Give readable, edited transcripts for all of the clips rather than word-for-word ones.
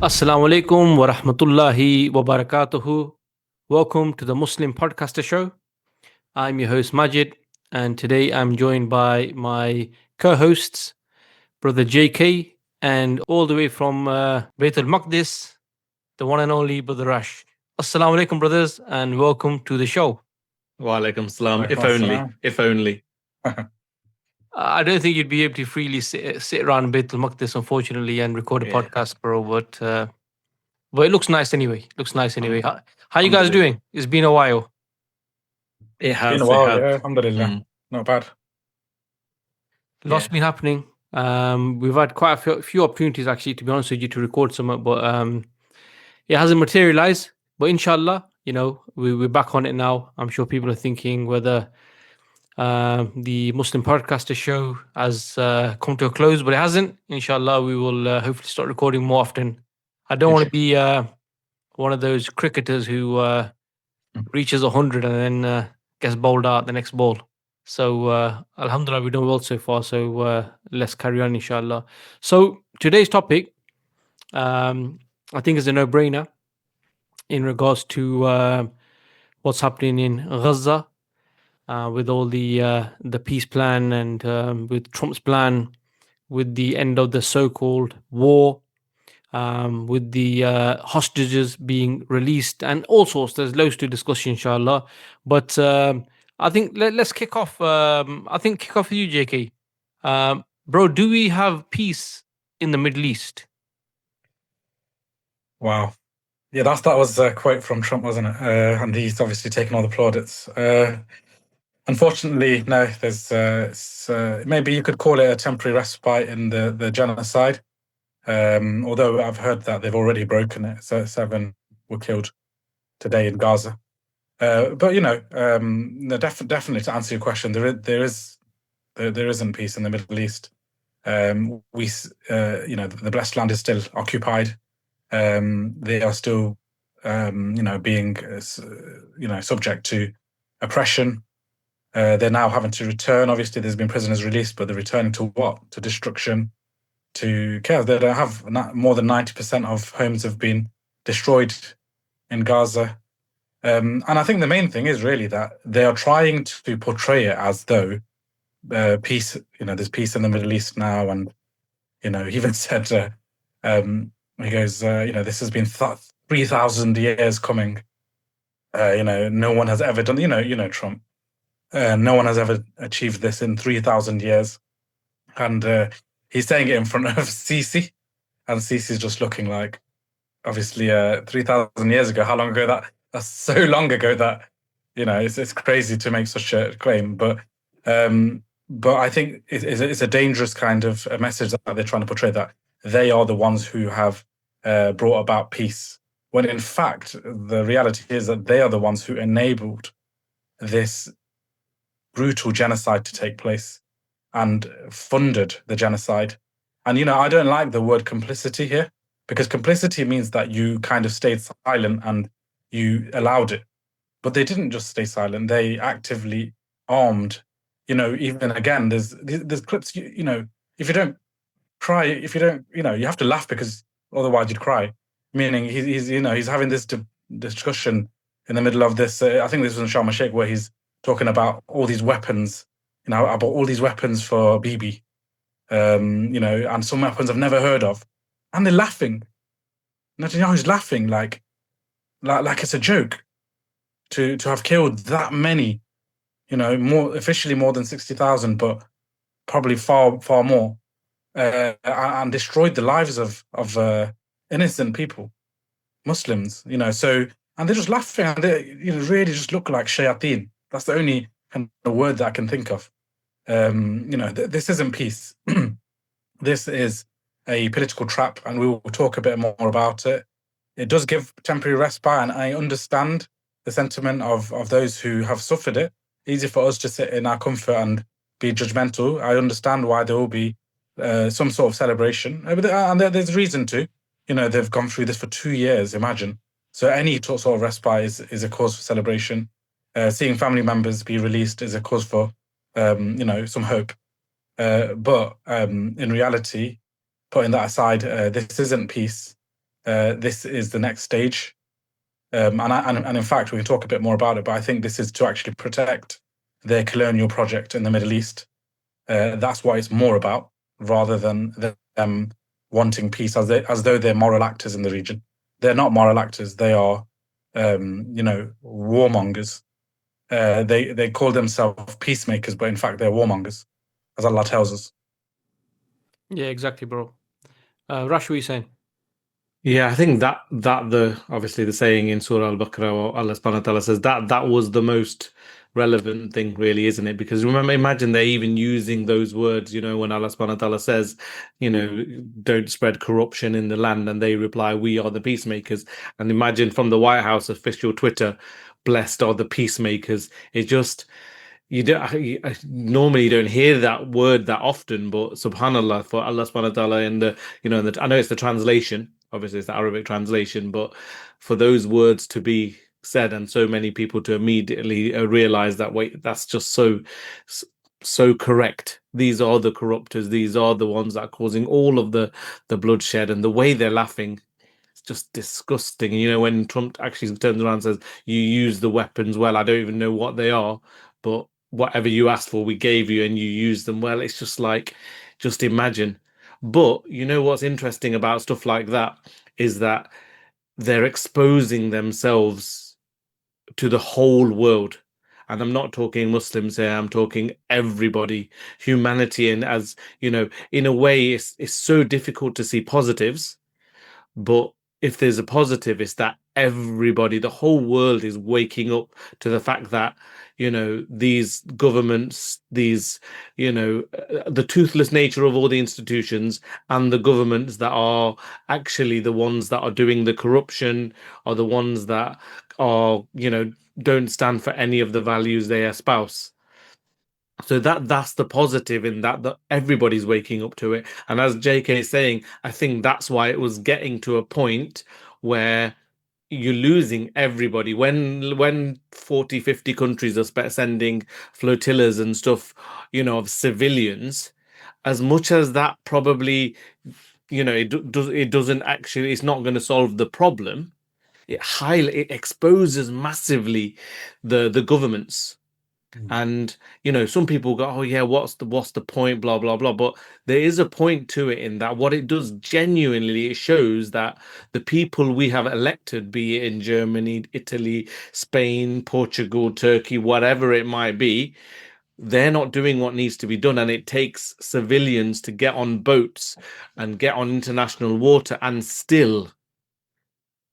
Assalamu alaikum wa rahmatullahi wa barakatuhu. Welcome to the Muslim Podcaster Show. I'm your host Majid, and today I'm joined by my co-hosts, Brother JK, and all the way from Bayt al-Maqdis, the one and only Brother Rash. Assalamu alaikum, brothers, and welcome to the show. Wa alaikum salam. If Walaikum only. assalam. If only. I don't think you'd be able to freely sit around Bayt al-Maqdis, unfortunately, and record a Yeah. podcast, bro, but it looks nice anyway. How you guys Alhamdulillah. doing? It's been a while. It has. Been a while, it has. yeah, alhamdulillah. Mm. Not bad. Lots Yeah. been happening. We've had quite a few opportunities, actually, to be honest with you, to record some, but it hasn't materialized. But inshallah, we're back on it now. I'm sure people are thinking whether the Muslim Podcaster Show has come to a close, but it hasn't. Inshallah, we will hopefully start recording more often. I don't want to be one of those cricketers who reaches 100 and then gets bowled out the next ball. So, alhamdulillah, we're doing well so far. So, let's carry on, inshallah. So, today's topic, I think, is a no-brainer in regards to what's happening in Gaza with all the peace plan and with Trump's plan, with the end of the so-called war, with the hostages being released and all sorts. There's loads to discuss, inshallah. But I think let's kick off. Kick off with you, JK. Bro, do we have peace in the Middle East? Wow. Yeah, that was a quote from Trump, wasn't it? And he's obviously taken all the plaudits. Unfortunately, no, there's maybe you could call it a temporary respite in the genocide. Although I've heard that they've already broken it. So 7 were killed today in Gaza. But no, definitely to answer your question, there isn't peace in the Middle East. The blessed land is still occupied. They are still, being, subject to oppression. They're now having to return. Obviously, there's been prisoners released, but they're returning to what? To destruction, to chaos. They don't have more than 90% of homes have been destroyed in Gaza. And I think the main thing is really that they are trying to portray it as though peace, there's peace in the Middle East now. And, he even said, he goes, this has been 3,000 years coming. No one has ever done, Trump. No one has ever achieved this in 3,000 years. And he's saying it in front of Sisi. And Sisi's just looking like, obviously, 3,000 years ago, how long ago that's so long ago that, it's crazy to make such a claim. But I think it's a dangerous kind of a message that they're trying to portray, that they are the ones who have brought about peace, when in fact, the reality is that they are the ones who enabled this brutal genocide to take place and funded the genocide. And, I don't like the word complicity here, because complicity means that you kind of stayed silent and you allowed it. But they didn't just stay silent. They actively armed, even again, there's clips, if you don't cry, if you don't, you have to laugh because otherwise you'd cry. Meaning he's having this discussion in the middle of this, I think this was in Sharm el-Sheikh, where he's talking about all these weapons, I bought all these weapons for Bibi, and some weapons I've never heard of. And they're laughing. Netanyahu's laughing like it's a joke to have killed that many, officially more than 60,000, but probably far, far more, and destroyed the lives of innocent people, Muslims, so, and they're just laughing, and they really just look like shayateen. That's the only kind of word that I can think of. This isn't peace. This is a political trap, and we will talk a bit more about it. It does give temporary respite, and I understand the sentiment of those who have suffered it. Easy for us to sit in our comfort and be judgmental. I understand why there will be some sort of celebration, and there's reason to. They've gone through this for 2 years, imagine. So any sort of respite is a cause for celebration. Seeing family members be released is a cause for, some hope. But in reality, putting that aside, this isn't peace. this is the next stage. And in fact, we can talk a bit more about it, but I think this is to actually protect their colonial project in the Middle East. That's what it's more about, rather than them wanting peace as though they're moral actors in the region. They're not moral actors. They are, warmongers. They call themselves peacemakers, but in fact they're warmongers, as Allah tells us. Yeah, exactly, bro. Rash, what are you saying? Yeah, I think that the obviously the saying in Surah Al-Baqarah, or Allah subhanahu wa ta'ala says that was the most relevant thing, really, isn't it? Because remember, imagine they're even using those words, when Allah subhanahu wa ta'ala says, don't spread corruption in the land, and they reply, we are the peacemakers. And imagine from the White House official Twitter, blessed are the peacemakers. It just normally you don't hear that word that often, but subhanallah, for Allah subhanahu wa ta'ala in the I know it's the translation, obviously it's the Arabic translation, but for those words to be said and so many people to immediately realize that, wait, that's just so correct. These are the corruptors, these are the ones that are causing all of the bloodshed, and the way they're laughing, it's just disgusting. When Trump actually turns around and says, you use the weapons well, I don't even know what they are, but whatever you asked for, we gave you, and you used them well. It's just like, just imagine. But what's interesting about stuff like that is that they're exposing themselves to the whole world. And I'm not talking Muslims here, I'm talking everybody, humanity. And as in a way, it's so difficult to see positives. But if there's a positive, it's that everybody, the whole world is waking up to the fact that, these governments, these, the toothless nature of all the institutions, and the governments that are actually the ones that are doing the corruption, are the ones that are, don't stand for any of the values they espouse. So that's the positive in that everybody's waking up to it. And as JK is saying, I think that's why it was getting to a point where you're losing everybody. When 40, 50 countries are sending flotillas and stuff, of civilians, as much as that probably, it doesn't actually, it's not going to solve the problem. It exposes massively the governments. And some people go, oh yeah, what's the point, blah blah blah, but there is a point to it, in that what it does genuinely, it shows that the people we have elected, be it in Germany, Italy, Spain, Portugal, Turkey, whatever it might be, they're not doing what needs to be done. And it takes civilians to get on boats and get on international water, and still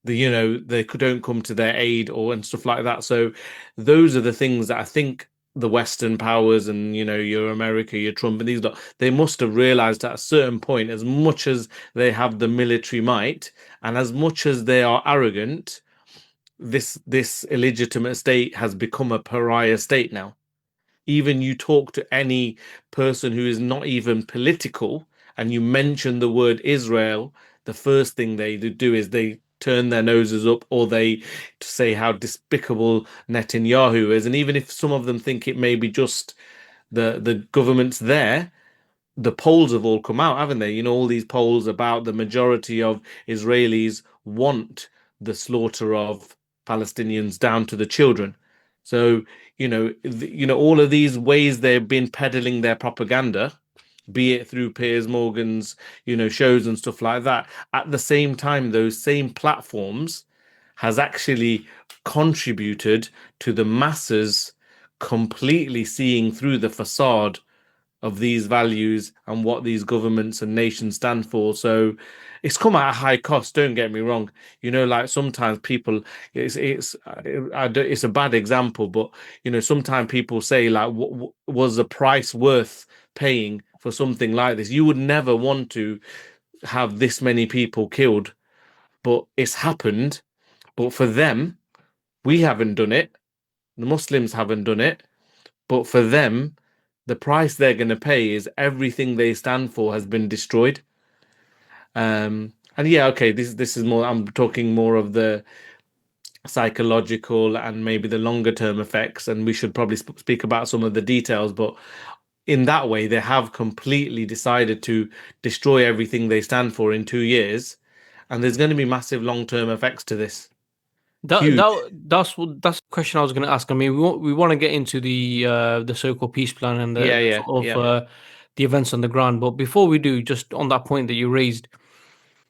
they don't come to their aid and stuff like that. So those are the things that I think the Western powers and your America, your Trump, and these lot, they must have realized at a certain point, as much as they have the military might and as much as they are arrogant, this illegitimate state has become a pariah state now. Even you talk to any person who is not even political and you mention the word Israel, the first thing they do is they turn their noses up, or they say how despicable Netanyahu is. And even if some of them think it may be just the government's there, the polls have all come out, haven't they? All these polls about the majority of Israelis want the slaughter of Palestinians down to the children. So, all of these ways they've been peddling their propaganda, be it through Piers Morgan's, shows and stuff like that. At the same time, those same platforms has actually contributed to the masses completely seeing through the facade of these values and what these governments and nations stand for. So it's come at a high cost, don't get me wrong. Like sometimes people, it's a bad example, but sometimes people say, like, was the price worth paying for something like this? You would never want to have this many people killed, but it's happened. But for them, we haven't done it, the Muslims haven't done it, but for them, the price they're going to pay is everything they stand for has been destroyed. And yeah, okay, this is more, I'm talking more of the psychological and maybe the longer term effects, and we should probably speak about some of the details. But in that way, they have completely decided to destroy everything they stand for in 2 years. and there's going to be massive long-term effects to this. That, Huge. that's the question I was going to ask. I mean, we want to get into the so-called peace plan and the sort of the events on the ground. But before we do, just on that point that you raised,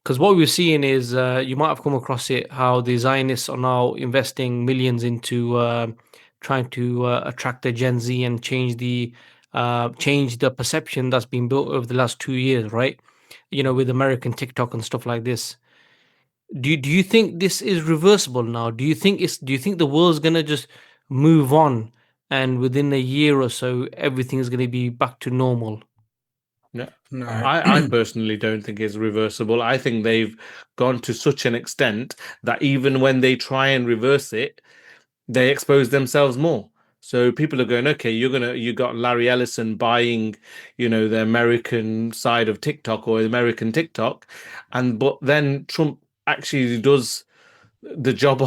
because what we're seeing is you might have come across it, how the Zionists are now investing millions into trying to attract the Gen Z and change the perception that's been built over the last 2 years, right? You know, with American TikTok and stuff like this. Do you think this is reversible now? Do you think the world's gonna just move on and within a year or so everything is gonna be back to normal? No, No. I personally don't think it's reversible. I think they've gone to such an extent that even when they try and reverse it, they expose themselves more. So people are going, okay, you got Larry Ellison buying, the American side of TikTok or American TikTok, but then Trump actually does the job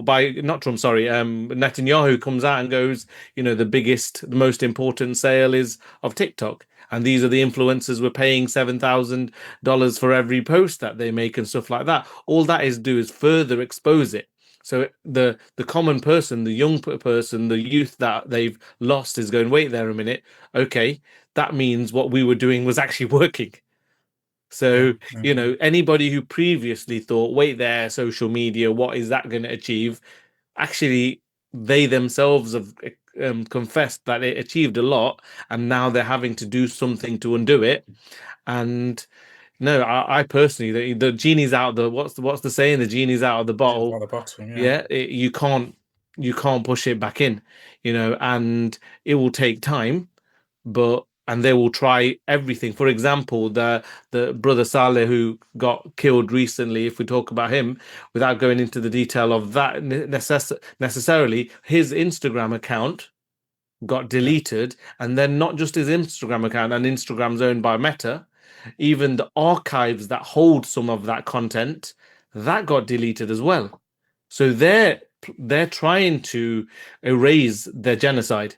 by not Trump, sorry, Netanyahu comes out and goes, the most important sale is of TikTok, and these are the influencers we're paying $7,000 for every post that they make and stuff like that. All that is further expose it. So the common person, the young person, the youth that they've lost is going, wait there a minute, okay, that means what we were doing was actually working. So, anybody who previously thought, wait there, social media, what is that going to achieve? Actually, they themselves have confessed that it achieved a lot, and now they're having to do something to undo it. And no, I personally, the genie's out the what's the saying? The genie's out of the bottle. Out of the bottle, You can't push it back in, and it will take time, and they will try everything. For example, the brother Saleh who got killed recently, if we talk about him, without going into the detail of that necessarily, his Instagram account got deleted, and then not just his Instagram account, and Instagram's owned by Meta, even the archives that hold some of that content, that got deleted as well. So they're trying to erase their genocide.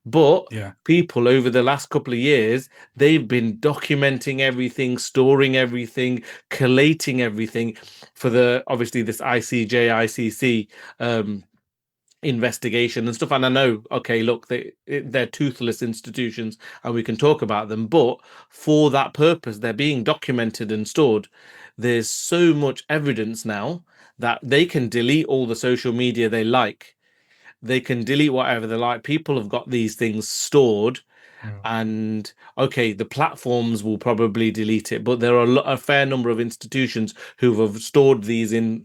But people over the last couple of years, they've been documenting everything, storing everything, collating everything for obviously this ICJ, ICC investigation and stuff. And I know, okay, look, they're toothless institutions and we can talk about them, but for that purpose, they're being documented and stored. There's so much evidence now that they can delete all the social media they like. They can delete whatever they like. People have got these things stored, and okay, the platforms will probably delete it, but there are a fair number of institutions who have stored these in,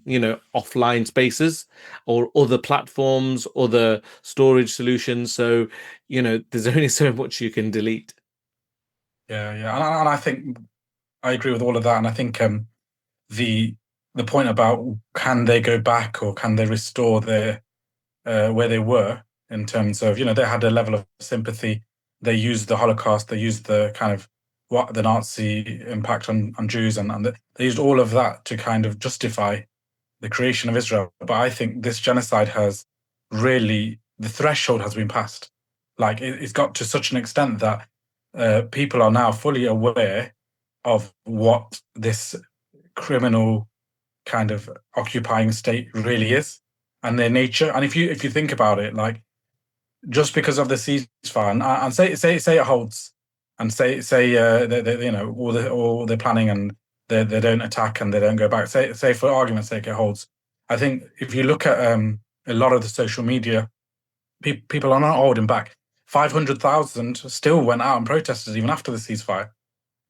offline spaces or other platforms, other storage solutions. So, there's only so much you can delete. Yeah. And I think I agree with all of that. And I think the point about can they go back or can they restore their where they were in terms of, they had a level of sympathy. They used the Holocaust. They used the kind of what the Nazi impact on Jews, and they used all of that to kind of justify the creation of Israel. But I think this genocide has really, the threshold has been passed. Like it's got to such an extent that people are now fully aware of what this criminal kind of occupying state really is and their nature. And if you think about it, like just because of the ceasefire, and say it holds, and say all they're planning and they don't attack and they don't go back. Say for argument's sake it holds. I think if you look at a lot of the social media, people are not holding back. 500,000 still went out and protested even after the ceasefire,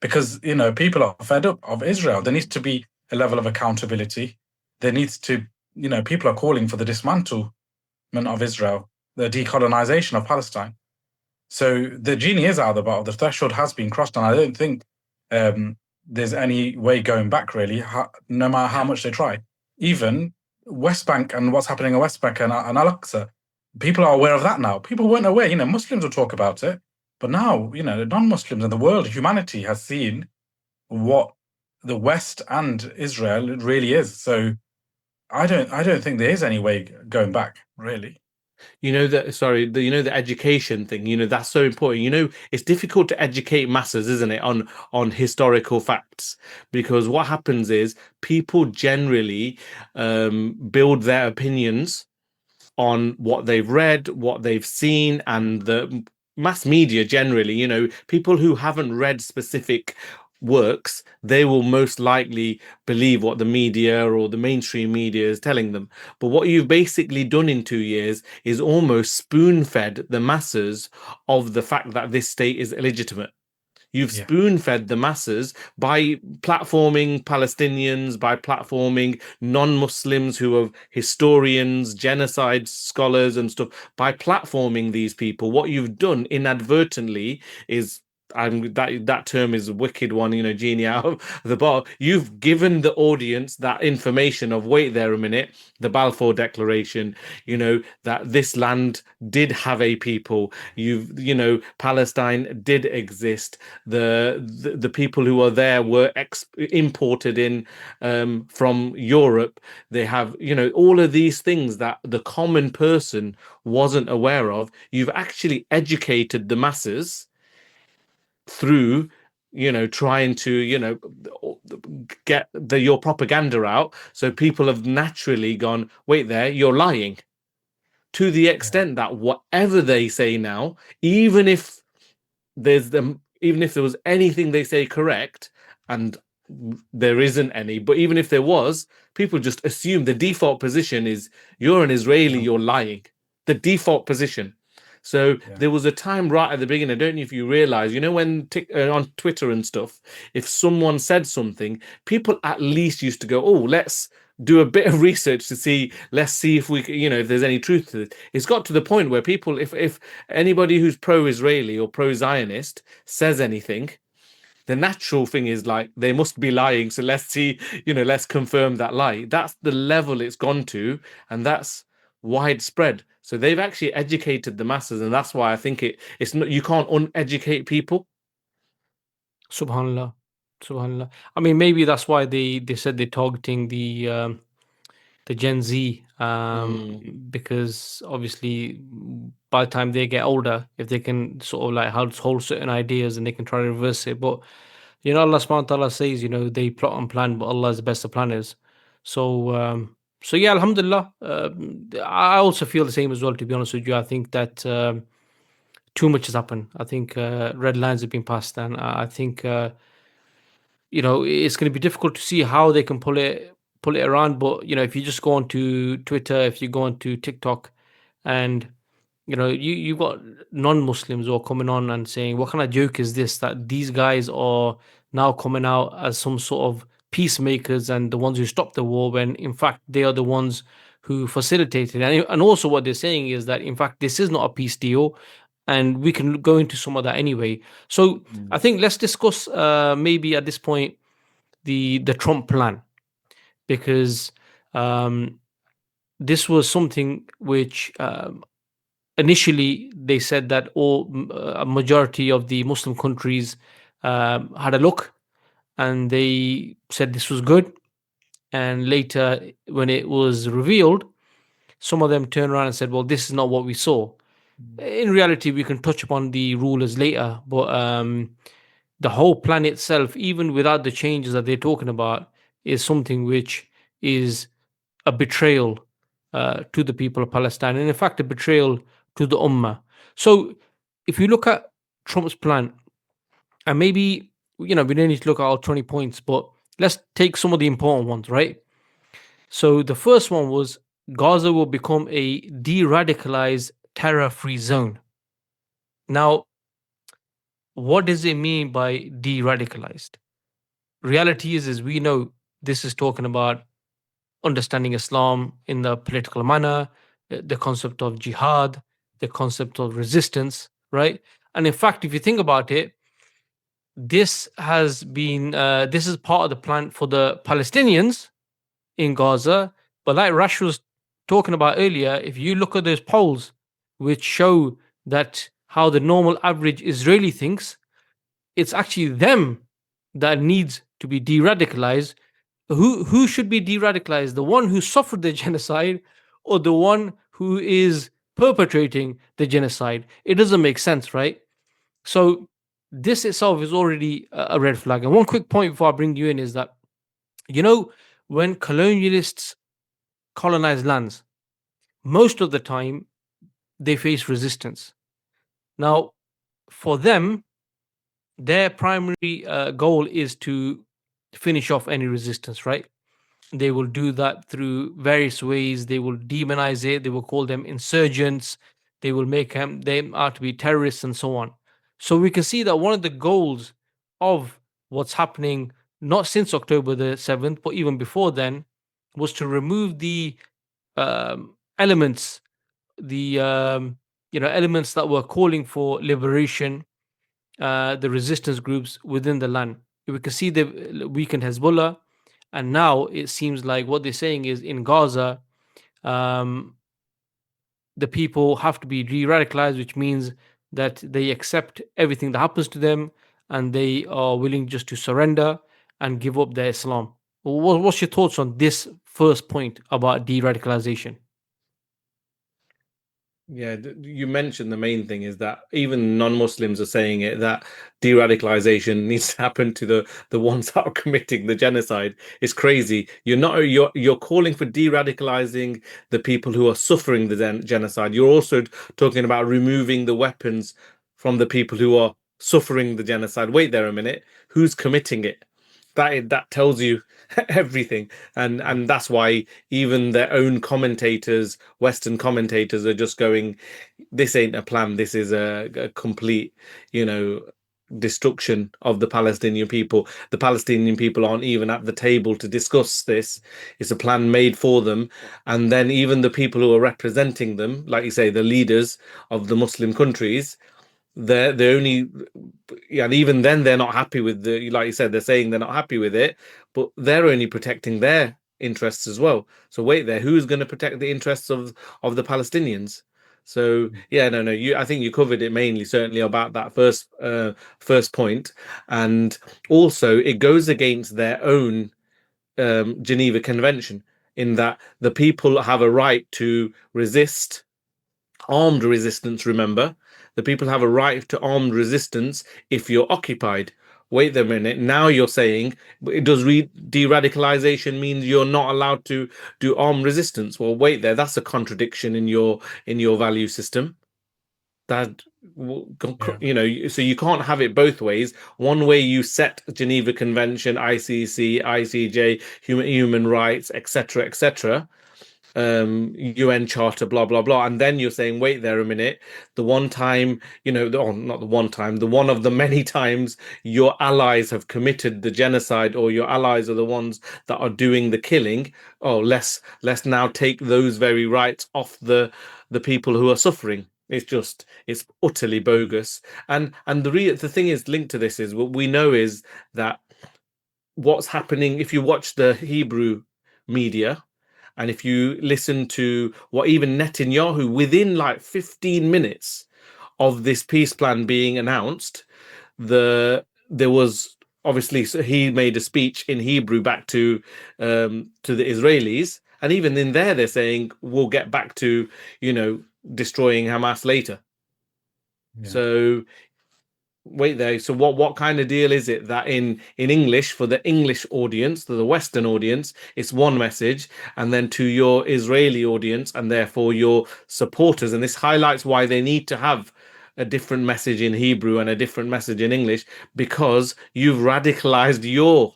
because people are fed up of Israel. There needs to be a level of accountability. There needs to people are calling for the dismantlement of Israel, the decolonization of Palestine. So the genie is out of the bottle. The threshold has been crossed, and I don't think there's any way going back, really, no matter how much they try. Even West Bank and what's happening in West Bank and Al-Aqsa, people are aware of that now. People weren't aware. Muslims will talk about it, but now, non-Muslims and the world, humanity has seen what the West and Israel really is. So I don't think there is any way going back, really. You know that, sorry, the education thing, that's so important. It's difficult to educate masses, isn't it, on historical facts? Because what happens is people generally build their opinions on what they've read, what they've seen, and the mass media generally, people who haven't read specific works, they will most likely believe what the media or the mainstream media is telling them. But what you've basically done in 2 years is almost spoon-fed the masses of the fact that this state is illegitimate. You've Yeah. spoon-fed the masses by platforming Palestinians, by platforming non-Muslims who are historians, genocide scholars and stuff. By platforming these people, what you've done inadvertently is, that term is a wicked one, genie out of the bottle. You've given the audience that information of, wait there a minute, the Balfour Declaration, that this land did have a people. Palestine did exist. The people who are there were imported in from Europe. They have, all of these things that the common person wasn't aware of. You've actually educated the masses through trying to get your propaganda out, so people have naturally gone, wait there, you're lying, to the extent that whatever they say now, even if there was anything they say correct, and there isn't any, but even if there was, people just assume the default position is, you're an Israeli, you're lying. The default position. So there was a time right at the beginning, I don't know if you realize, when on Twitter and stuff, if someone said something, people at least used to go, oh, let's do a bit of research to see, let's see if we, if there's any truth to it. It's got to the point where people, if anybody who's pro-Israeli or pro-Zionist says anything, the natural thing is like, they must be lying. So let's see, let's confirm that lie. That's the level it's gone to, and that's widespread. So they've actually educated the masses, and that's why I think it's not, you can't uneducate people. Subhanallah. Subhanallah. I mean, maybe that's why they said they're targeting the Gen Z, because obviously by the time they get older, if they can sort of like hold certain ideas and they can try to reverse it. But Allah subhanahu wa ta'ala says, they plot and plan, but Allah is the best of planners. So yeah, alhamdulillah. I also feel the same as well, to be honest with you. I think that too much has happened. I think red lines have been passed, and I think it's going to be difficult to see how they can pull it around. But if you just go onto Twitter, if you go onto TikTok, and you've got non-Muslims who are coming on and saying, what kind of joke is this, that these guys are now coming out as some sort of peacemakers and the ones who stopped the war, when in fact they are the ones who facilitated it. And also what they're saying is that in fact this is not a peace deal, and we can go into some of that anyway. So I think let's discuss maybe at this point the Trump plan, because this was something which initially they said that a majority of the Muslim countries had a look, and they said this was good. And later, when it was revealed, some of them turned around and said, well, this is not what we saw. In reality, we can touch upon the rulers later, but the whole plan itself, even without the changes that they're talking about, is something which is a betrayal to the people of Palestine, and in fact a betrayal to the Ummah. So if you look at Trump's plan, and maybe we don't need to look at all 20 points, but let's take some of the important ones, right? So the first one was Gaza will become a de-radicalized terror-free zone. Now, what does it mean by de-radicalized? Reality is we know this is talking about understanding Islam in the political manner, the concept of jihad, the concept of resistance, right? And in fact, if you think about it, this has been this is part of the plan for the Palestinians in Gaza. But like Rash was talking about earlier, if you look at those polls which show that how the normal average Israeli thinks, it's actually them that needs to be de-radicalized. Who should be de-radicalized? The one who suffered the genocide, or the one who is perpetrating the genocide. It doesn't make sense, right? So this itself is already a red flag. And one quick point before I bring you in is that, when colonialists colonize lands, most of the time they face resistance. Now, for them, their primary goal is to finish off any resistance, right? They will do that through various ways. They will demonize it. They will call them insurgents. They will make them out to be terrorists and so on. So we can see that one of the goals of what's happening, not since October the 7th, but even before then, was to remove the elements, the elements that were calling for liberation, the resistance groups within the land. We can see they've weakened Hezbollah, and now it seems like what they're saying is in Gaza, the people have to be re-radicalized, which means that they accept everything that happens to them, and they are willing just to surrender and give up their Islam. What's your thoughts on this first point about de-radicalization? Yeah, you mentioned the main thing is that even non-Muslims are saying it, that de-radicalization needs to happen to the ones that are committing the genocide. It's crazy. You're calling for de-radicalizing the people who are suffering the genocide. You're also talking about removing the weapons from the people who are suffering the genocide. Wait there a minute. Who's committing it? That tells you everything, and that's why even their own commentators, Western commentators, are just going, this ain't a plan, this is a complete destruction of the Palestinian people. The Palestinian people aren't even at the table to discuss this. It's a plan made for them. And then even the people who are representing them, like you say, the leaders of the Muslim countries, they're only, and even then they're not happy with like you said, they're saying they're not happy with it, but they're only protecting their interests as well. So wait there, who's going to protect the interests of the Palestinians? So yeah, no, I think you covered it mainly, certainly about that first point. And also it goes against their own Geneva Convention, in that the people have a right to resist, armed resistance. Remember, the people have a right to armed resistance if you're occupied. Wait a minute, now you're saying, does de-radicalization mean you're not allowed to do armed resistance? Well, wait there, that's a contradiction in your value system. That, so you can't have it both ways. One way you set Geneva Convention, ICC, ICJ, human rights, etc., UN Charter, blah blah blah, and then you're saying, wait there a minute, the one time, not the one time, the one of the many times your allies have committed the genocide, or your allies are the ones that are doing the killing. Oh, let's now take those very rights off the people who are suffering. It's utterly bogus. And the thing is linked to this is, what we know is that what's happening, if you watch the Hebrew media, and if you listen to what even Netanyahu, within like 15 minutes of this peace plan being announced, there was obviously, so he made a speech in Hebrew back to the Israelis, and even in there they're saying, we'll get back to destroying Hamas later. Yeah. So wait there, so what kind of deal is it that in English, for the English audience, to the Western audience, it's one message, and then to your Israeli audience and therefore your supporters, and this highlights why they need to have a different message in Hebrew and a different message in English, because you've radicalized your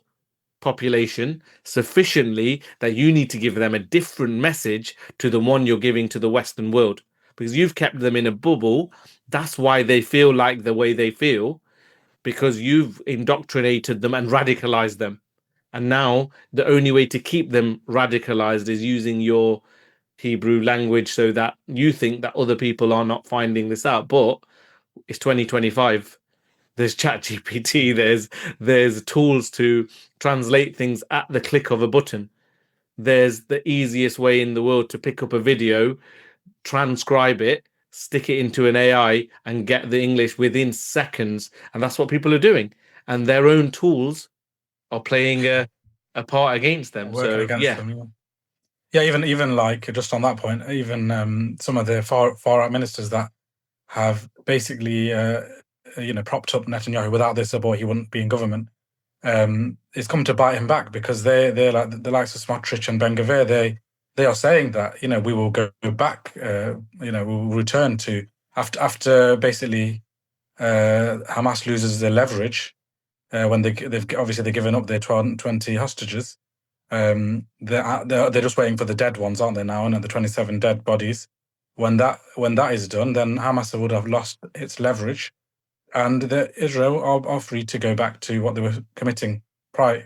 population sufficiently that you need to give them a different message to the one you're giving to the Western world, because you've kept them in a bubble. That's why they feel like the way they feel, because you've indoctrinated them and radicalized them. And now the only way to keep them radicalized is using your Hebrew language, so that you think that other people are not finding this out. But it's 2025. There's ChatGPT. There's tools to translate things at the click of a button. There's the easiest way in the world to pick up a video, transcribe it, stick it into an AI, and get the English within seconds. And that's what people are doing. And their own tools are playing a part against them. Working so against yeah. them, yeah. Yeah, even like just on that point, even some of the far right ministers that have basically propped up Netanyahu. Without their support, he wouldn't be in government. It's come to bite him back because they're like the likes of Smotrich and Ben Gvir. They are saying that we will go back. We will return to after basically Hamas loses their leverage when they've obviously given up their 20 hostages. They're just waiting for the dead ones, aren't they now? And the 27 dead bodies. When that is done, then Hamas would have lost its leverage, and Israel are free to go back to what they were committing prior.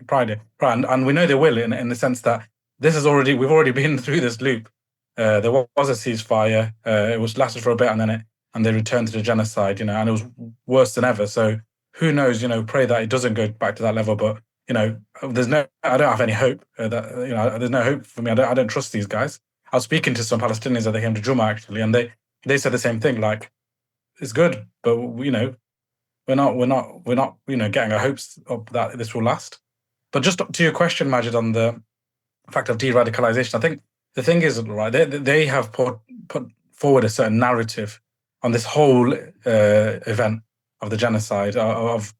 And we know they will, in the sense that we've already been through this loop. There was a ceasefire. It was lasted for a bit, and they returned to the genocide. And it was worse than ever. So who knows? Pray that it doesn't go back to that level. But I don't have any hope. There's no hope for me. I don't trust these guys. I was speaking to some Palestinians that they came to Juma actually, and they said the same thing. Like, it's good, but we're not getting our hopes up that this will last. But just to your question, Majid, on the fact of de-radicalization, I think the thing is, right, they have put forward a certain narrative on this whole event of the genocide of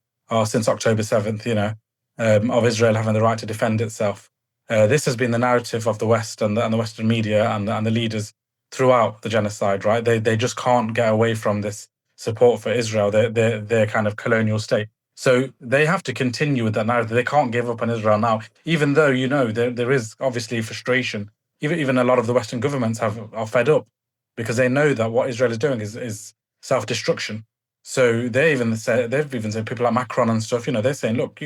since October 7th, of Israel having the right to defend itself. This has been the narrative of the West and the Western media and the leaders throughout the genocide, right? They just can't get away from this support for Israel, their kind of colonial state. So they have to continue with that narrative. They can't give up on Israel now, even though there is obviously frustration. Even a lot of the Western governments are fed up because they know that what Israel is doing is self-destruction. So they've even said people like Macron and stuff. They're saying, look,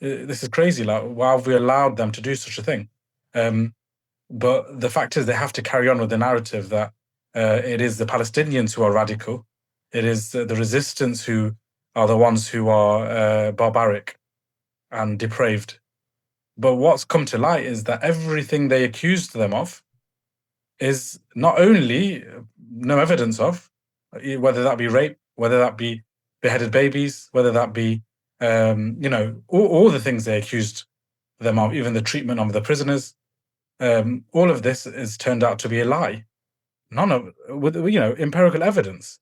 this is crazy. Like, why have we allowed them to do such a thing? But the fact is, they have to carry on with the narrative that it is the Palestinians who are radical. It is the resistance who are the ones who are barbaric and depraved. But what's come to light is that everything they accused them of is not only no evidence of, whether that be rape, whether that be beheaded babies, whether that be all the things they accused them of, even the treatment of the prisoners. All of this has turned out to be a lie. None of with empirical evidence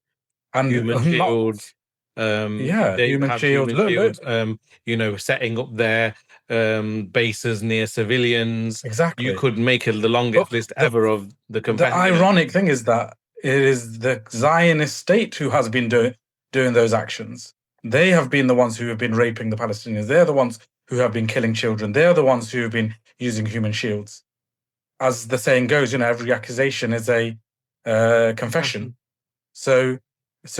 and Human shields. They human have shields. human shields. Setting up their bases near civilians. Exactly. You could make the longest list ever of the The ironic thing is that it is the Zionist state who has been doing those actions. They have been the ones who have been raping the Palestinians. They're the ones who have been killing children. They're the ones who have been using human shields. As the saying goes, every accusation is a confession. So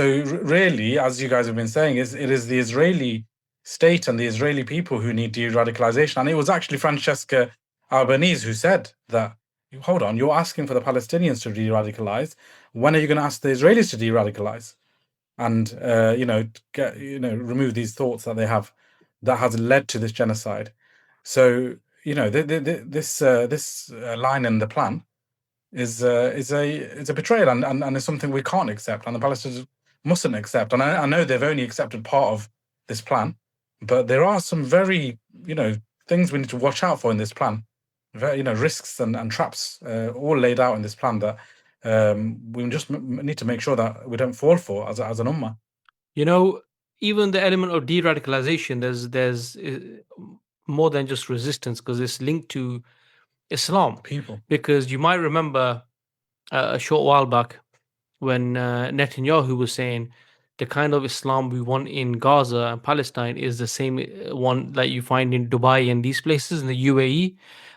really, as you guys have been saying, it is the Israeli state and the Israeli people who need de-radicalization. And it was actually Francesca Albanese who said that, hold on, you're asking for the Palestinians to de-radicalize. When are you going to ask the Israelis to de-radicalize? And remove these thoughts that they have that has led to this genocide. So this line in the plan is a betrayal and it's something we can't accept, and the Palestinians mustn't accept. And I know they've only accepted part of this plan, but there are some very things we need to watch out for in this plan. Very risks and traps all laid out in this plan that we just need to make sure that we don't fall for as an ummah. Even the element of de-radicalization, there's more than just resistance, because it's linked to Islam. People, because you might remember a short while back when Netanyahu was saying the kind of Islam we want in Gaza and Palestine is the same one that you find in Dubai and these places in the UAE.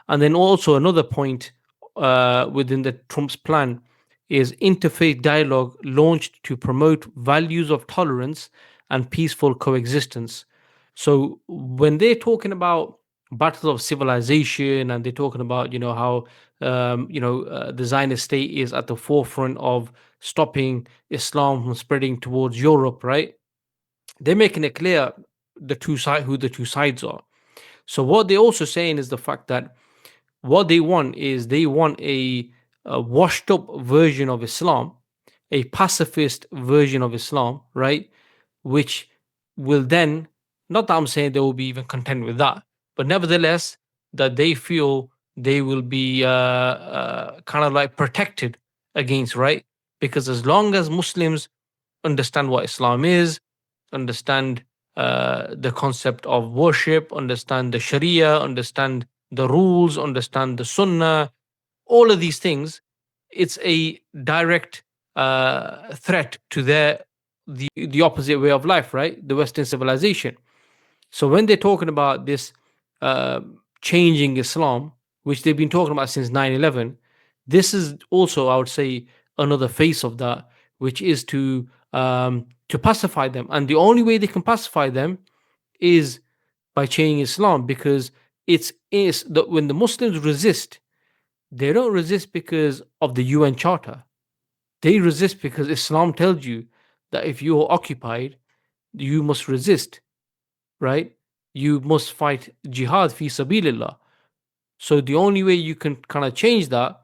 And then also another point within the Trump's plan is interfaith dialogue launched to promote values of tolerance and peaceful coexistence. So when they're talking about battles of civilization and they're talking about how the Zionist state is at the forefront of stopping Islam from spreading towards Europe, right? They're making it clear who the two sides are. So what they're also saying is the fact that what they want is a washed up version of Islam, a pacifist version of Islam, right? Which will then, not that I'm saying they will be even content with that, but nevertheless, that they feel they will be kind of like protected against, right? Because as long as Muslims understand what Islam is, understand the concept of worship, understand the Sharia, understand the rules, understand the Sunnah, all of these things, it's a direct threat to the opposite way of life, right? The Western civilization. So when they're talking about this uh, changing Islam, which they've been talking about since 9/11, this is also, I would say, another face of that, which is to pacify them. And the only way they can pacify them is by changing Islam, because it's is that when the Muslims resist, they don't resist because of the UN Charter. They resist because Islam tells you that if you are occupied, you must resist, right? You must fight jihad fi sabilillah. So the only way you can kind of change that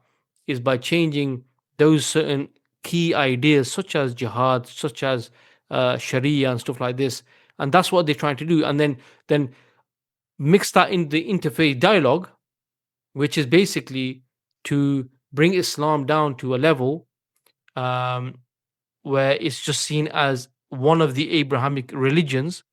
is by changing those certain key ideas, such as jihad, such as Sharia and stuff like this. And that's what they're trying to do. And then mix that in the interfaith dialogue, which is basically to bring Islam down to a level um, where it's just seen as one of the Abrahamic religions,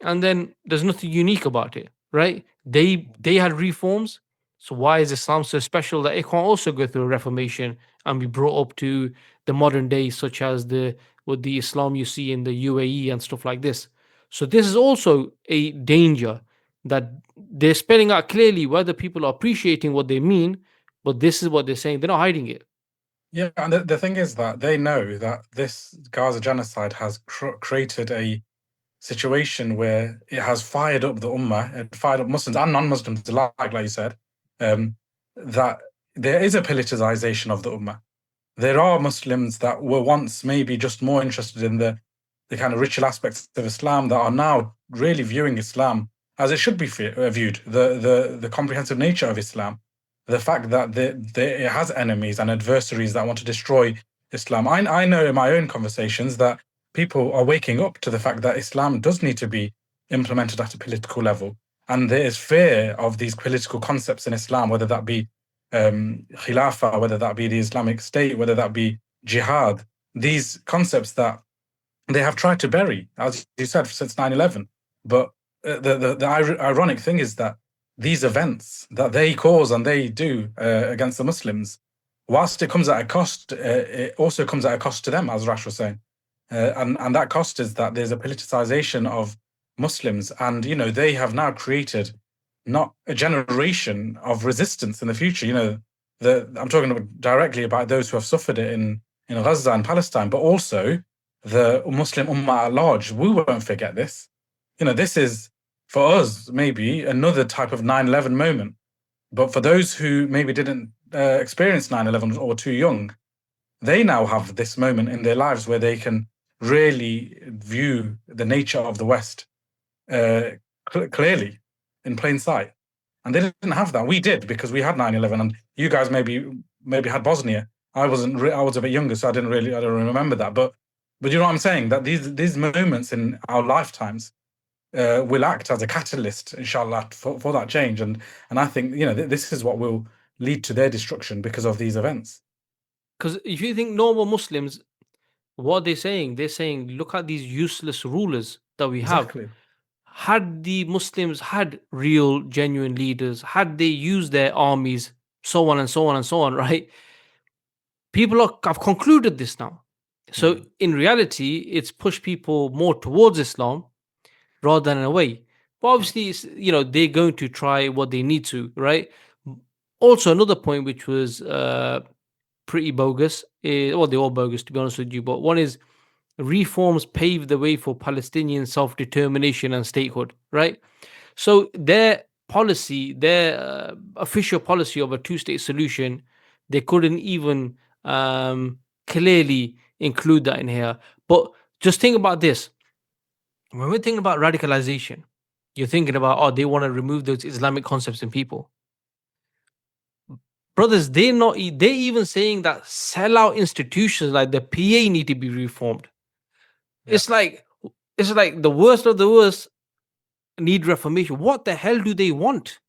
and then there's nothing unique about it, right? They had reforms, so why is Islam so special that it can't also go through a reformation and be brought up to the modern day, such as the Islam you see in the UAE and stuff like this? So this is also a danger that they're spelling out clearly, whether people are appreciating what they mean, but this is what they're saying. They're not hiding it. Yeah, and the thing is that they know that this Gaza genocide has created a situation where it has fired up the Ummah, it fired up Muslims and non-Muslims alike, like you said, that there is a politicization of the Ummah. There are Muslims that were once maybe just more interested in the kind of ritual aspects of Islam that are now really viewing Islam as it should be viewed, the comprehensive nature of Islam, the fact that it has enemies and adversaries that want to destroy Islam. I know in my own conversations that people are waking up to the fact that Islam does need to be implemented at a political level. And there is fear of these political concepts in Islam, whether that be Khilafah, whether that be the Islamic State, whether that be jihad, these concepts that they have tried to bury, as you said, since 9/11. But the ironic thing is that these events that they cause and they do against the Muslims, whilst it comes at a cost, it also comes at a cost to them, as Rash was saying. And that cost is that there's a politicization of Muslims, and they have now created not a generation of resistance in the future. I'm talking directly about those who have suffered it in Gaza and Palestine, but also the Muslim Ummah at large. We won't forget this. This is for us maybe another type of 9/11 moment, but for those who maybe didn't experience 9/11 or too young, they now have this moment in their lives where they can really view the nature of the West clearly in plain sight. And they didn't have that. We did, because we had 9/11, and you guys maybe had Bosnia. I was a bit younger, so I don't remember that. But you know what I'm saying? That these moments in our lifetimes will act as a catalyst, inshallah, for that change. And I think this is what will lead to their destruction because of these events. Because if you think normal Muslims, what they're saying, look at these useless rulers that we have. Exactly. Had the Muslims had real, genuine leaders, had they used their armies, so on and so on and so on, right? People have concluded this now. So in reality, it's pushed people more towards Islam rather than away. But obviously, they're going to try what they need to, right? Also, another point which was pretty bogus, they're all bogus to be honest with you, but one is reforms paved the way for Palestinian self-determination and statehood, right? So their policy, their official policy of a two-state solution, they couldn't even clearly include that in here. But just think about this. When we're thinking about radicalization, you're thinking about, they want to remove those Islamic concepts in people. Brothers, they're even saying that sellout institutions like the PA need to be reformed. Yeah. It's like the worst of the worst need reformation. What the hell do they want?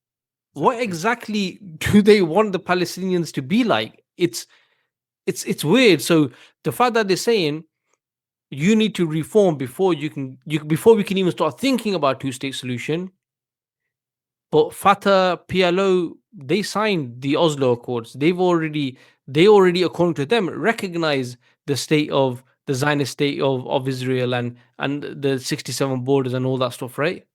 what exactly do they want the Palestinians to be like? It's weird. So the fact that they're saying you need to reform before before we can even start thinking about two-state solution. But Fatah, PLO, they signed the Oslo Accords. They already, according to them, recognize the Zionist state of Israel and the 67 borders and all that stuff, right?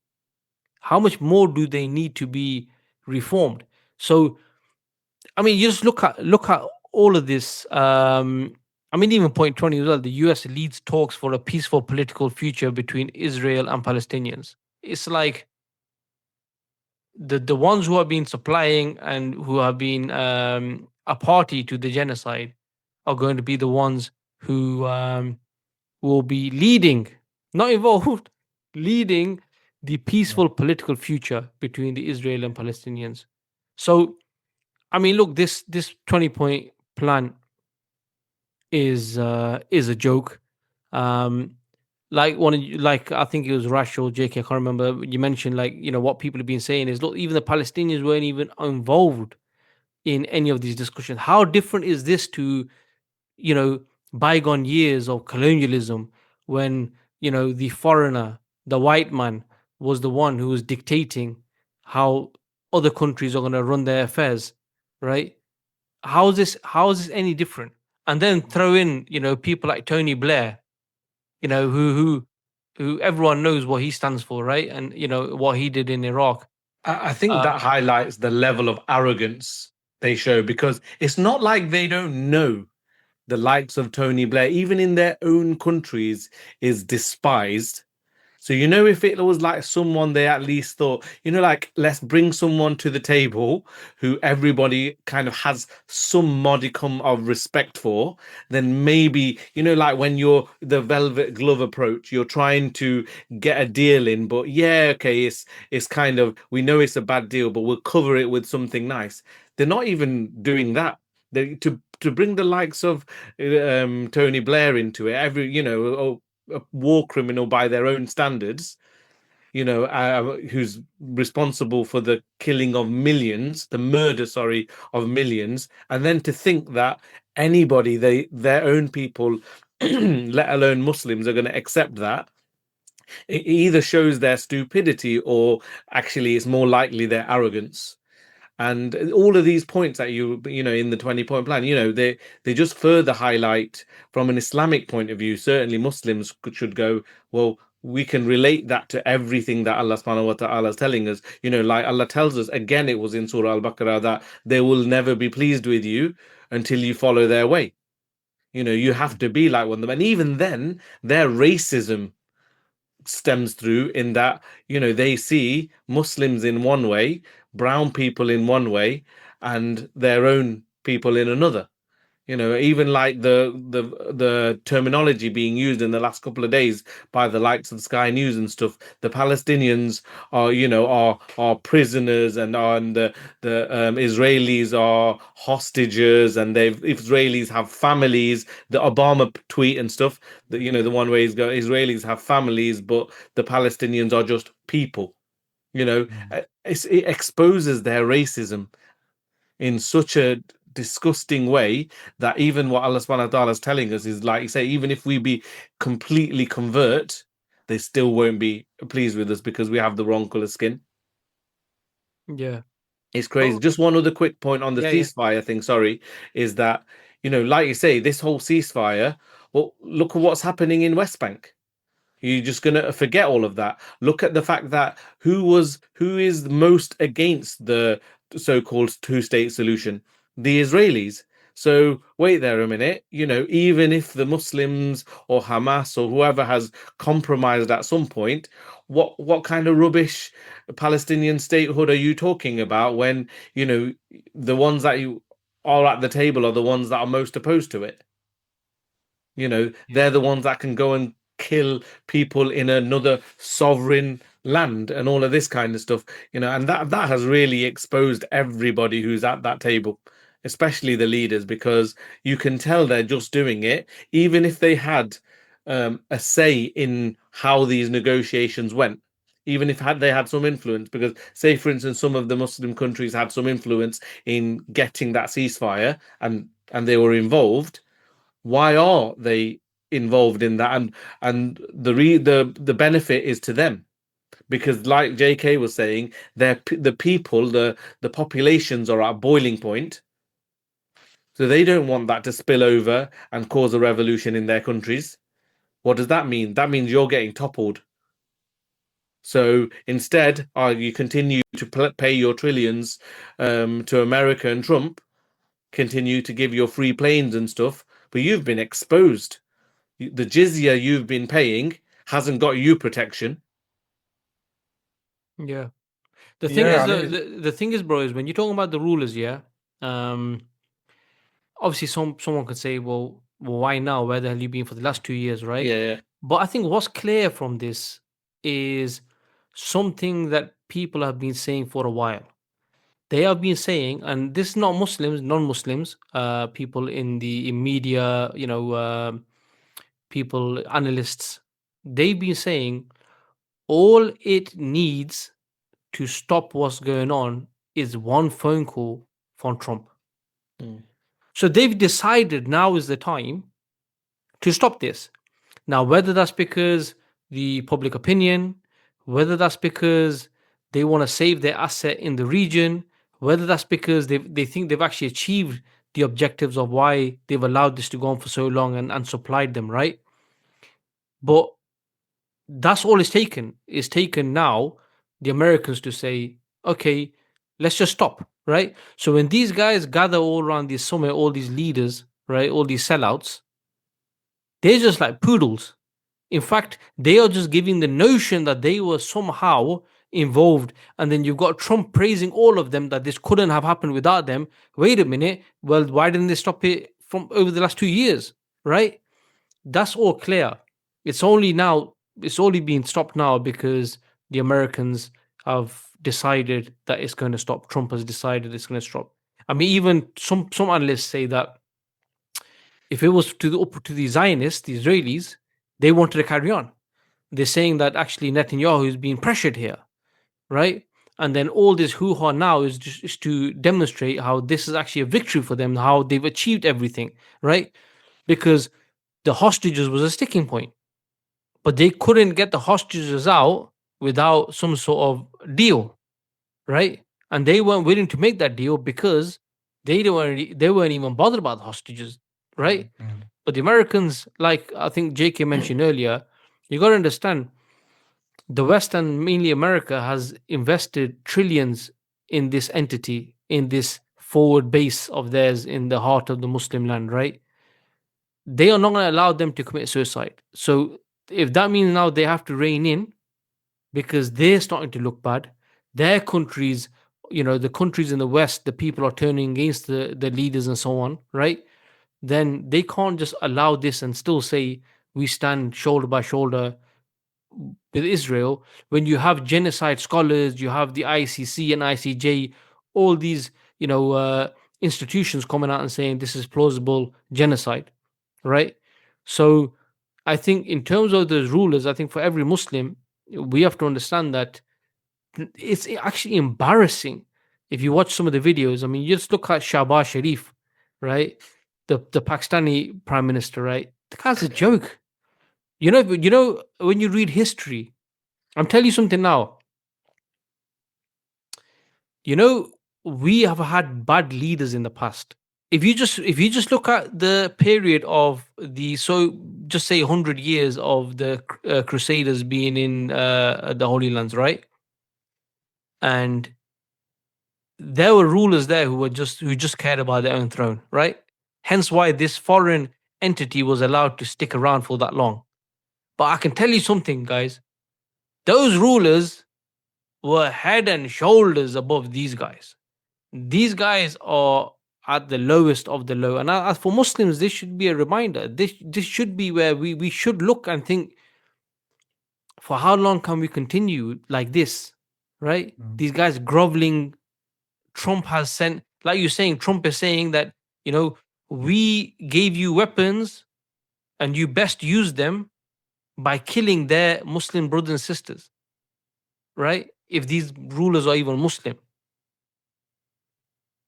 How much more do they need to be reformed? So, I mean, you just look at all of this. I mean, even point 20 as well. The US leads talks for a peaceful political future between Israel and Palestinians. It's like the ones who have been supplying and who have been a party to the genocide are going to be the ones who will be leading, not involved, leading the peaceful political future between the Israel and Palestinians. So, I mean, look, this 20-point plan is a joke. Like I think it was Rash or JK, I can't remember. You mentioned, like, what people have been saying is, look, even the Palestinians weren't even involved in any of these discussions. How different is this to, bygone years of colonialism when, the foreigner, the white man, was the one who was dictating how other countries are going to run their affairs, right? How is this any different? And then throw in, people like Tony Blair, who everyone knows what he stands for, right? And what he did in Iraq. I think that highlights the level of arrogance they show, because it's not like they don't know the likes of Tony Blair, even in their own countries, is despised. So, if it was like someone they at least thought, like, let's bring someone to the table who everybody kind of has some modicum of respect for, then maybe, like when you're the velvet glove approach, you're trying to get a deal in, but yeah, okay, it's kind of, we know it's a bad deal, but we'll cover it with something nice. They're not even doing that. To bring the likes of Tony Blair into it, a war criminal by their own standards, who's responsible for the killing of millions, the murder, sorry, of millions, and then to think that anybody, their own people, let alone Muslims, are going to accept that, it either shows their stupidity or actually it's more likely their arrogance. And all of these points that in the 20-point plan, they just further highlight, from an Islamic point of view, certainly Muslims should go, well, we can relate that to everything that Allah subhanahu wa ta'ala is telling us. Like Allah tells us, again, it was in Surah Al-Baqarah, that they will never be pleased with you until you follow their way. You have to be like one of them. And even then, their racism stems through in that, they see Muslims in one way, brown people in one way, and their own people in another. Even like the terminology being used in the last couple of days by the likes of Sky News and stuff. The Palestinians are prisoners, and the Israelis are hostages, and Israelis have families. The Obama tweet and stuff, the one where he's got Israelis have families, but the Palestinians are just people. It exposes their racism in such a disgusting way that even what Allah subhanahu wa ta'ala is telling us is, like you say, even if we be completely convert, they still won't be pleased with us because we have the wrong color skin. Yeah. It's crazy. Just one other quick point on the ceasefire thing, sorry, is that, like you say, this whole ceasefire, well, look at what's happening in West Bank. You're just going to forget all of that. Look at the fact that who is most against the so-called two-state solution? The Israelis. So wait there a minute, even if the Muslims or Hamas or whoever has compromised at some point, what kind of rubbish Palestinian statehood are you talking about when, the ones that you are at the table are the ones that are most opposed to it? They're the ones that can go and kill people in another sovereign land and all of this kind of stuff, and that has really exposed everybody who's at that table, especially the leaders, because you can tell they're just doing it. Even if they had a say in how these negotiations went, even if they had some influence, because say for instance some of the Muslim countries had some influence in getting that ceasefire and they were involved, why are they involved in that? And the benefit is to them, because like JK was saying, the people, the populations are at boiling point, so they don't want that to spill over and cause a revolution in their countries. What does that mean? That means you're getting toppled. So instead, you continue to pay your trillions to America, and Trump continue to give your free planes and stuff, but you've been exposed. The jizya you've been paying hasn't got you protection. Yeah. The thing Yeah, is, I mean, the thing is, bro, is when you're talking about the rulers, yeah. Obviously, someone could say, well, why now? Where the hell you been for the last 2 years, right? Yeah. But I think what's clear from this is something that people have been saying for a while. They have been saying, and this is not Muslims, non-Muslims, people in media, people, analysts. They've been saying all it needs to stop what's going on is one phone call from Trump. Mm. So they've decided now is the time to stop this. Now, whether that's because the public opinion, whether that's because they want to save their asset in the region, whether that's because they think they've actually achieved the objectives of why they've allowed this to go on for so long and supplied them, right? But that's all it's taken. It's taken now the Americans to say, okay, let's just stop, right? So when these guys gather all around this summit, all these leaders, right, all these sellouts, they're just like poodles. In fact, they are just giving the notion that they were somehow involved. And then you've got Trump praising all of them that this couldn't have happened without them. Wait a minute. Well, why didn't they stop it from over the last 2 years? Right? That's all clear. It's only being stopped now because the Americans have decided that it's going to stop. Trump has decided it's going to stop. I mean, even some analysts say that if it was to the Zionists, the Israelis, they wanted to carry on. They're saying that actually Netanyahu is being pressured here, right? And then all this hoo-ha now is just to demonstrate how this is actually a victory for them, how they've achieved everything, right? Because the hostages was a sticking point, but they couldn't get the hostages out without some sort of deal, right? And they weren't willing to make that deal because they weren't even bothered about the hostages, right? mm, But the Americans, like I think JK mentioned earlier, you got to understand the West and mainly America has invested trillions in this entity, in this forward base of theirs in the heart of the Muslim land, right? They are not going to allow them to commit suicide. So if that means now they have to rein in because they're starting to look bad, their countries, the countries in the West, the people are turning against the leaders and so on, right? Then they can't just allow this and still say we stand shoulder by shoulder with Israel when you have genocide scholars, you have the ICC and ICJ, all these institutions coming out and saying this is plausible genocide, right? So I think in terms of those rulers, I think for every Muslim, we have to understand that it's actually embarrassing if you watch some of the videos. I mean, you just look at Shahbaz Sharif, right? The Pakistani prime minister, right? The guy's a joke. When you read history, I'm telling you something now. You know, we have had bad leaders in the past. If you just look at the period of just say 100 years of the Crusaders being in the Holy Lands, right? And there were rulers there who just cared about their own throne, right? Hence why this foreign entity was allowed to stick around for that long. But I can tell you something, guys. Those rulers were head and shoulders above these guys. These guys are at the lowest of the low. And as for Muslims, this should be a reminder. This should be where we should look and think, for how long can we continue like this? Right? mm. These guys groveling. Trump has sent, like you're saying, Trump is saying that, we gave you weapons and you best use them by killing their Muslim brothers and sisters. right? If these rulers are even Muslim,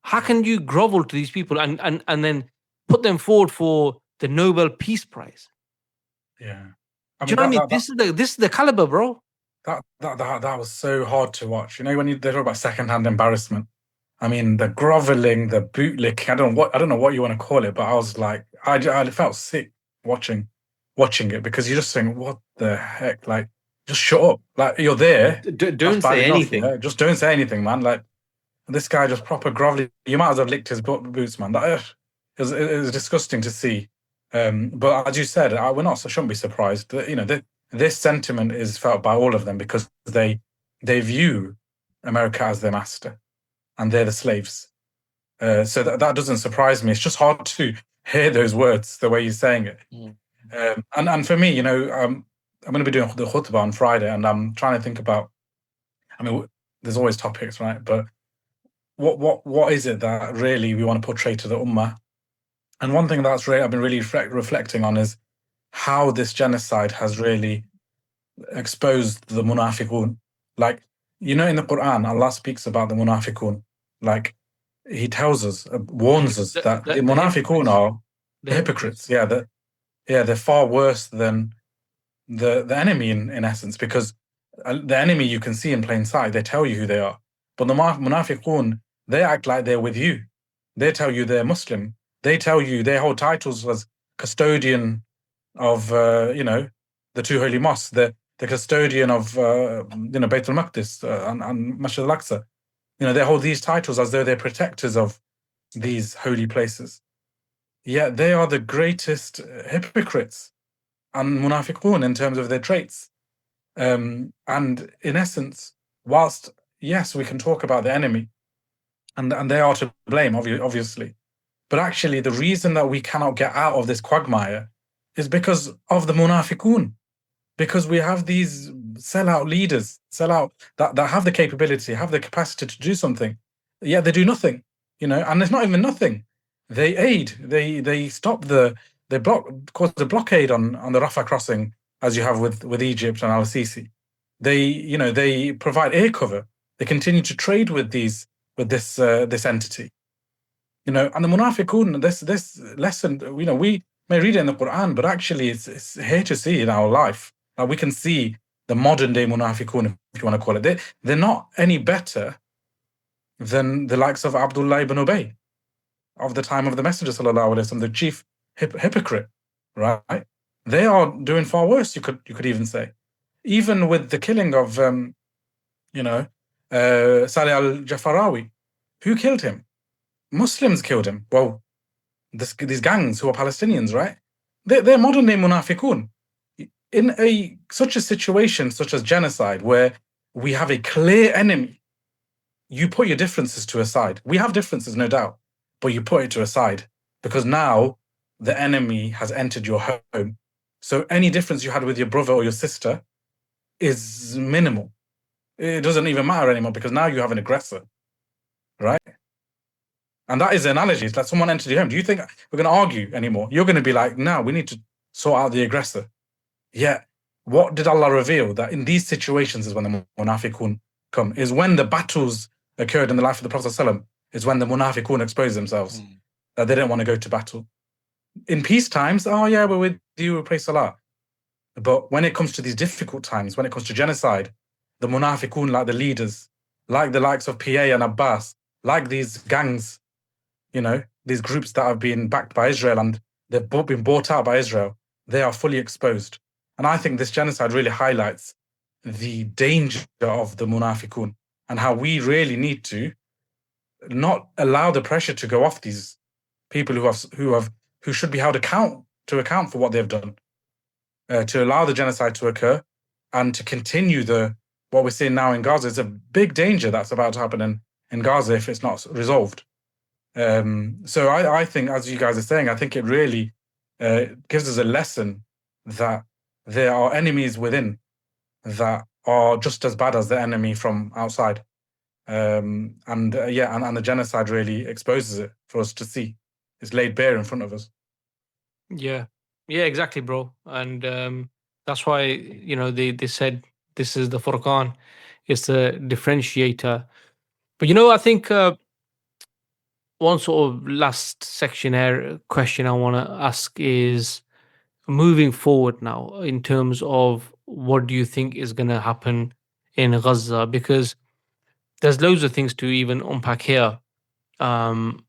how can you grovel to these people and then put them forward for the Nobel Peace Prize? Yeah. Do you know what I mean? This is the caliber, bro. That was so hard to watch. You know, when they talk about secondhand embarrassment. I mean, the groveling, the bootlicking. I don't know what you want to call it, but I was like, I felt sick watching it, because you just think, what the heck? Like, just shut up. Like, you're there. Don't That's bad say enough, anything. yeah? Just don't say anything, man. Like, this guy just proper groveling. You might as well have licked his boots, man. It was disgusting to see. But as you said, shouldn't be surprised that, you know, this sentiment is felt by all of them, because they view America as their master, and they're the slaves. So that doesn't surprise me. It's just hard to hear those words the way you're saying it. And for me, you know, I'm going to be doing the khutbah on Friday, and I'm trying to think about. I mean, there's always topics, right? But what is it that really we want to portray to the ummah? And one thing that's I've been really reflecting on is how this genocide has really exposed the munafiqun. Like, you know, in the Quran, Allah speaks about the munafiqun. Like, He tells us, warns us that the munafiqun are the hypocrites. Yeah, they're far worse than the enemy in essence, because the enemy you can see in plain sight. They tell you who they are, but the munafiqun, they act like they're with you. They tell you they're Muslim. They tell you they hold titles as custodian of you know, the two holy mosques, the custodian of you know, Bayt al-Maqdis and Masjid al-Aqsa. You know, they hold these titles as though they're protectors of these holy places. Yet they are the greatest hypocrites and munafiqun in terms of their traits. And in essence, whilst, yes, we can talk about the enemy, and they are to blame, obviously, but actually the reason that we cannot get out of this quagmire is because of the munafiqun, because we have these sellout leaders, that have the capability, have the capacity to do something, yet they do nothing, you know. And it's not even nothing. They aid, they stop they cause a blockade on the Rafah crossing, as you have with Egypt and Al-Sisi. They provide air cover. They continue to trade with this entity, you know. And the munafiqun, this lesson, you know, we may read it in the Quran, but actually it's here to see in our life. We can see the modern day munafiqun, if you want to call it. They're not any better than the likes of Abdullah ibn Ubay of the time of the Messenger sallallahu alaihi wasallam, the chief hypocrite, right? They are doing far worse. You could even say, even with the killing of you know, Salih al-Jafarawi. Who killed him? Muslims killed him. Well, these gangs who are Palestinians, right? They're modern day munafiqun. In such a situation, such as genocide, where we have a clear enemy, you put your differences to a side. We have differences, no doubt, but you put it to a side, because now the enemy has entered your home. So any difference you had with your brother or your sister is minimal. It doesn't even matter anymore, because now you have an aggressor, right? And that is the analogy. It's like someone entered your home. Do you think we're going to argue anymore? You're going to be like, no, we need to sort out the aggressor. Yet, what did Allah reveal? That in these situations is when the munafiqun come, is when the battles occurred in the life of the Prophet ﷺ, is when the munafiqun exposed themselves, that they didn't want to go to battle. In peace times, oh yeah, we're with you, we pray salah. But when it comes to these difficult times, when it comes to genocide, the munafiqun, like the leaders, like the likes of PA and Abbas, like these gangs, you know, these groups that have been backed by Israel and they've been bought out by Israel, they are fully exposed. And I think this genocide really highlights the danger of the munafiqun, and how we really need to not allow the pressure to go off these people who should be held to account for what they've done, to allow the genocide to occur, and to continue what we're seeing now in Gaza. Is a big danger that's about to happen in Gaza if it's not resolved. So I think, as you guys are saying, I think it really gives us a lesson that there are enemies within that are just as bad as the enemy from outside. And the genocide really exposes it for us to see. It's laid bare in front of us. Yeah, exactly, bro. And that's why, you know, they said this is the Furqan. it's a differentiator. But I think one sort of last section here question I want to ask is, moving forward now, in terms of what do you think is going to happen in Gaza? Because there's loads of things to even unpack here. Um,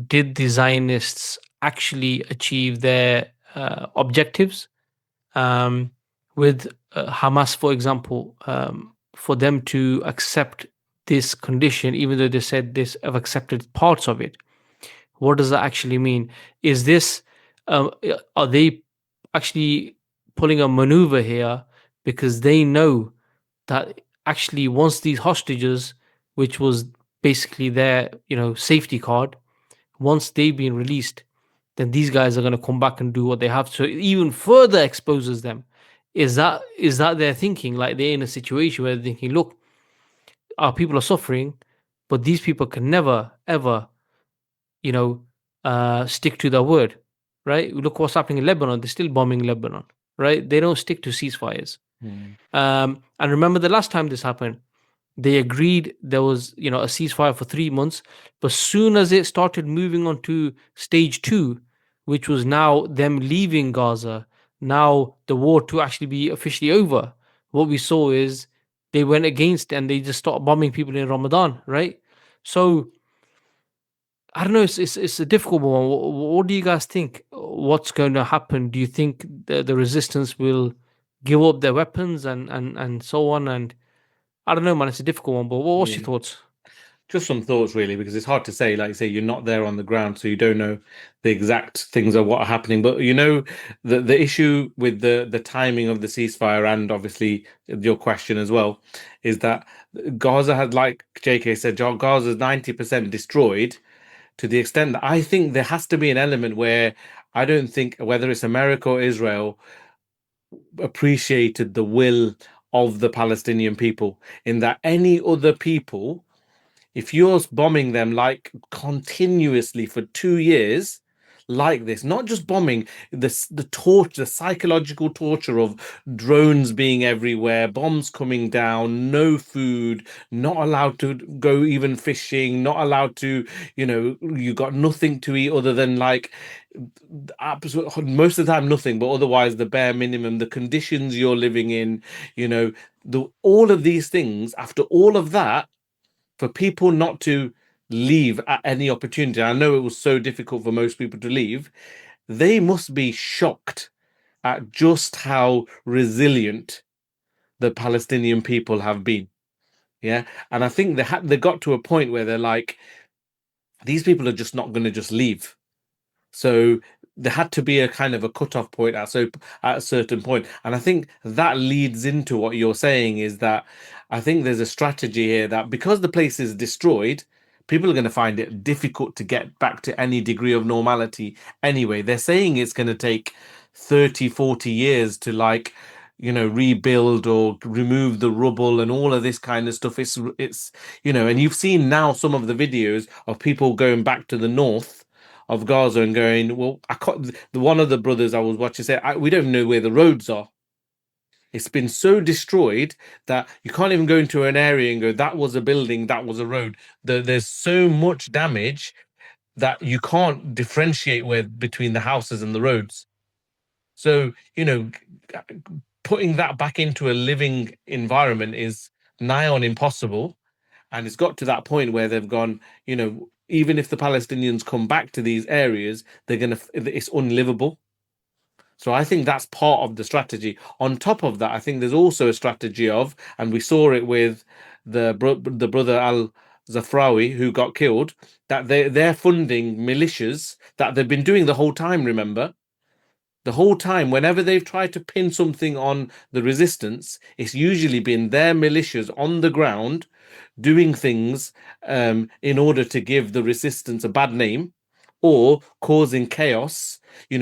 did the Zionists actually achieve their objectives? With Hamas, for example, for them to accept this condition, even though they said this have accepted parts of it, what does that actually mean? Is this are they actually pulling a maneuver here because they know that actually once these hostages, which was basically their safety card, once they've been released, then these guys are going to come back and do what they have to. So it even further exposes them. Is that their thinking? Like they're in a situation where they're thinking, look, our people are suffering, but these people can never ever, you know, stick to their word, right? Look what's happening in Lebanon. They're still bombing Lebanon, right? They don't stick to ceasefires. And remember the last time this happened, they agreed there was, a ceasefire for 3 months, but soon as it started moving on to stage 2, which was now them leaving Gaza, now the war to actually be officially over, what we saw is they went against and they just started bombing people in Ramadan, right? So I don't know. It's a difficult one. What do you guys think? What's going to happen? Do you think the resistance will give up their weapons and so on? And I don't know, man. It's a difficult one. But what's your Yeah. thoughts? Just some thoughts, really, because it's hard to say. Like you say, you're not there on the ground, so you don't know the exact things of what are happening. But the issue with the timing of the ceasefire, and obviously your question as well, is that Gaza had, like JK said, Gaza is 90% destroyed, to the extent that I think there has to be an element where I don't think whether it's America or Israel appreciated the will of the Palestinian people, in that any other people, if you're bombing them like continuously for 2 years, like this, not just bombing, the torture, the psychological torture of drones being everywhere, bombs coming down, no food, not allowed to go even fishing, not allowed to, you got nothing to eat other than like most of the time nothing, but otherwise the bare minimum, the conditions you're living in, all of these things. After all of that, for people not to leave at any opportunity, I know it was so difficult for most people to leave, they must be shocked at just how resilient the Palestinian people have been. Yeah. And I think they got to a point where they're like, these people are just not going to just leave. So there had to be a kind of a cutoff point at a certain point. And I think that leads into what you're saying, is that I think there's a strategy here that because the place is destroyed, people are going to find it difficult to get back to any degree of normality anyway. They're saying it's going to take 30, 40 years to rebuild or remove the rubble and all of this kind of stuff. It's and you've seen now some of the videos of people going back to the north of Gaza and going, well, I can't. One of the brothers I was watching said, we don't know where the roads are. It's been so destroyed that you can't even go into an area and go, that was a building, that was a road. There's so much damage that you can't differentiate between the houses and the roads. So, putting that back into a living environment is nigh on impossible. And it's got to that point where they've gone, even if the Palestinians come back to these areas, it's unlivable. So I think that's part of the strategy. On top of that, I think there's also a strategy of, and we saw it with the brother Al Zafrawi who got killed, that they're funding militias that they've been doing the whole time. Remember, the whole time, whenever they've tried to pin something on the resistance, it's usually been their militias on the ground doing things in order to give the resistance a bad name, or causing chaos,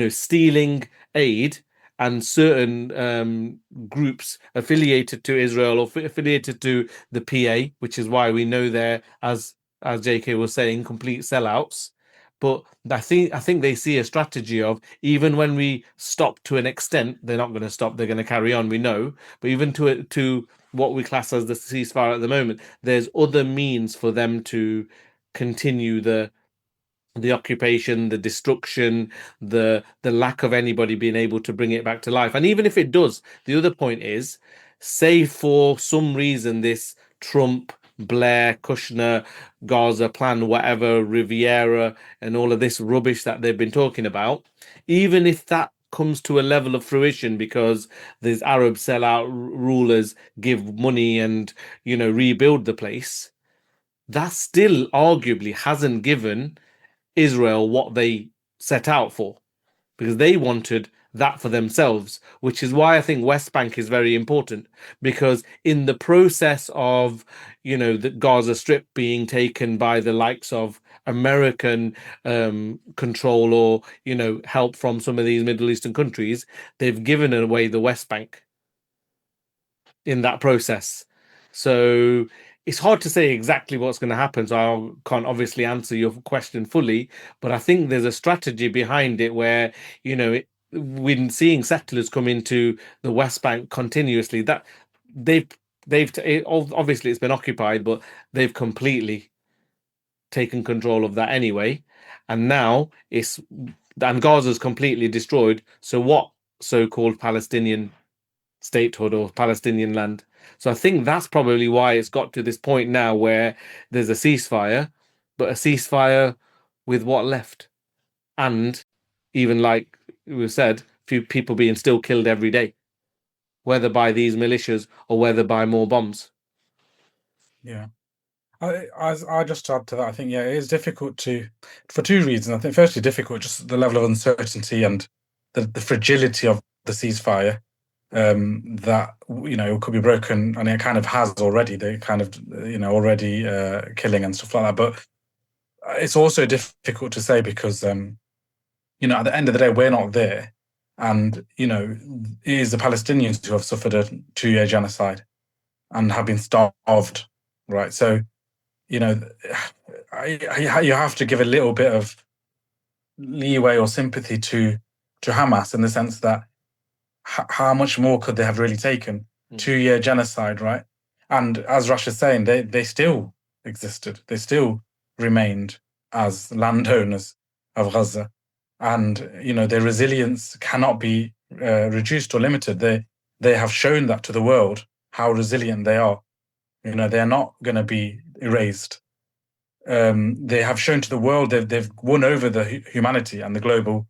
stealing aid, and certain groups affiliated to Israel or affiliated to the PA, which is why we know they're, as JK was saying, complete sellouts. But I think they see a strategy of, even when we stop to an extent, they're not going to stop. They're going to carry on. We know, but even to what we class as the ceasefire at the moment, there's other means for them to continue the occupation, the destruction, the lack of anybody being able to bring it back to life. And even if it does, the other point is, say for some reason this Trump, Blair, Kushner, Gaza plan, whatever, Riviera, and all of this rubbish that they've been talking about, even if that comes to a level of fruition because these Arab sellout rulers give money and, rebuild the place, that still arguably hasn't given Israel what they set out for, because they wanted that for themselves, which is why I think West Bank is very important, because in the process of, the Gaza Strip being taken by the likes of American control or, help from some of these Middle Eastern countries, they've given away the West Bank in that process. So it's hard to say exactly what's going to happen. So I can't obviously answer your question fully, but I think there's a strategy behind it where, when seeing settlers come into the West Bank continuously, that they've obviously it's been occupied, but they've completely taken control of that anyway. And now and Gaza's completely destroyed. So what so-called Palestinian statehood or Palestinian land? So I think that's probably why it's got to this point now where there's a ceasefire, but a ceasefire with what left? And even like we said, few people being still killed every day, whether by these militias or whether by more bombs. Yeah. I just add to that. I think, it is difficult for two reasons. I think firstly, difficult, just the level of uncertainty and the fragility of the ceasefire, that, could be broken, and it kind of has already. They kind of, already killing and stuff like that. But it's also difficult to say because, at the end of the day, we're not there. And, it is the Palestinians who have suffered a 2-year genocide and have been starved, right? So, you have to give a little bit of leeway or sympathy to Hamas, in the sense that how much more could they have really taken? 2-year genocide, right? And as Rash is saying, they still existed. They still remained as landowners of Gaza. And, their resilience cannot be reduced or limited. They have shown that to the world, how resilient they are. They are not going to be erased. They have shown to the world they've won over the humanity and the global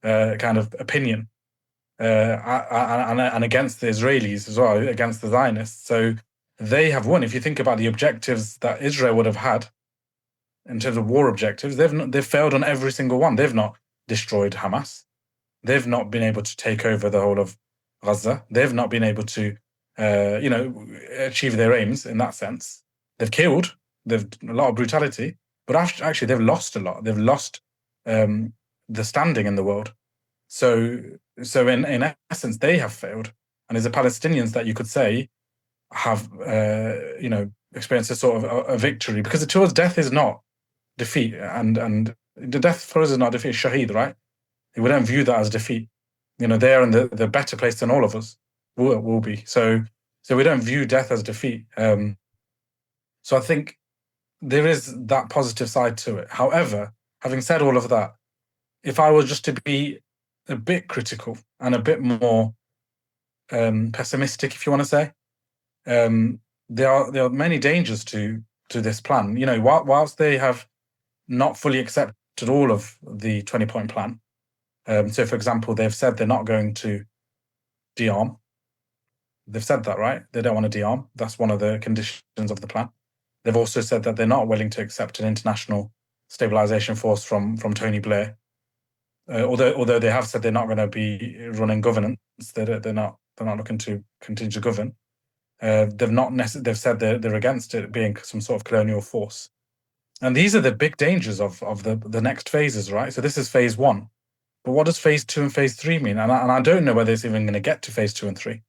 kind of opinion, and against the Israelis as well, against the Zionists. So they have won. If you think about the objectives that Israel would have had in terms of war objectives, they've failed on every single one. They've not destroyed Hamas. They've not been able to take over the whole of Gaza. They've not been able to achieve their aims in that sense. They've killed. They've a lot of brutality, but actually they've lost a lot. They've lost the standing in the world. So in essence, they have failed. And it's the Palestinians that you could say have experienced a sort of a victory, because to us death is not defeat, and the death for us is not defeat. Shaheed, right? We don't view that as defeat. They're in the better place than all of us will be. So we don't view death as defeat. So I think there is that positive side to it. However, having said all of that, if I was just to be a bit critical and a bit more pessimistic, if you want to say, there are many dangers to this plan. Whilst they have not fully accepted all of the 20-point plan. So, for example, they've said they're not going to de-arm. They've said that, right? They don't want to de-arm. That's one of the conditions of the plan. They've also said that they're not willing to accept an international stabilization force from Tony Blair. Although they have said they're not going to be running governance, they're not looking to continue to govern. They've said they're against it being some sort of colonial force. And these are the big dangers of the next phases, right? So this is phase 1. But what does phase 2 and phase 3 mean? And I don't know whether it's even going to get to phase 2 and 3.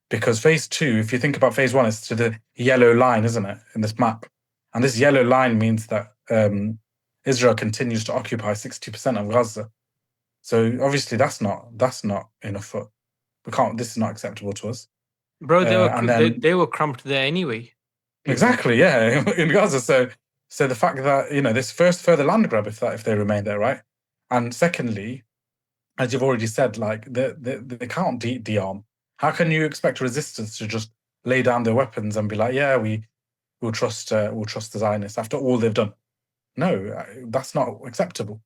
Because phase 2, if you think about phase 1, it's to the yellow line, isn't it, in this map? And this yellow line means that Israel continues to occupy 60% of Gaza. So obviously that's not enough. We can't. This is not acceptable to us. Bro, And then they were cramped there anyway. exactly, yeah, in Gaza. So the fact that this first further land grab if they remain there, right? And secondly, as you've already said, like they can't de-arm. How can you expect resistance to just lay down their weapons and be like, yeah, we'll trust the Zionists after all they've done? No, that's not acceptable.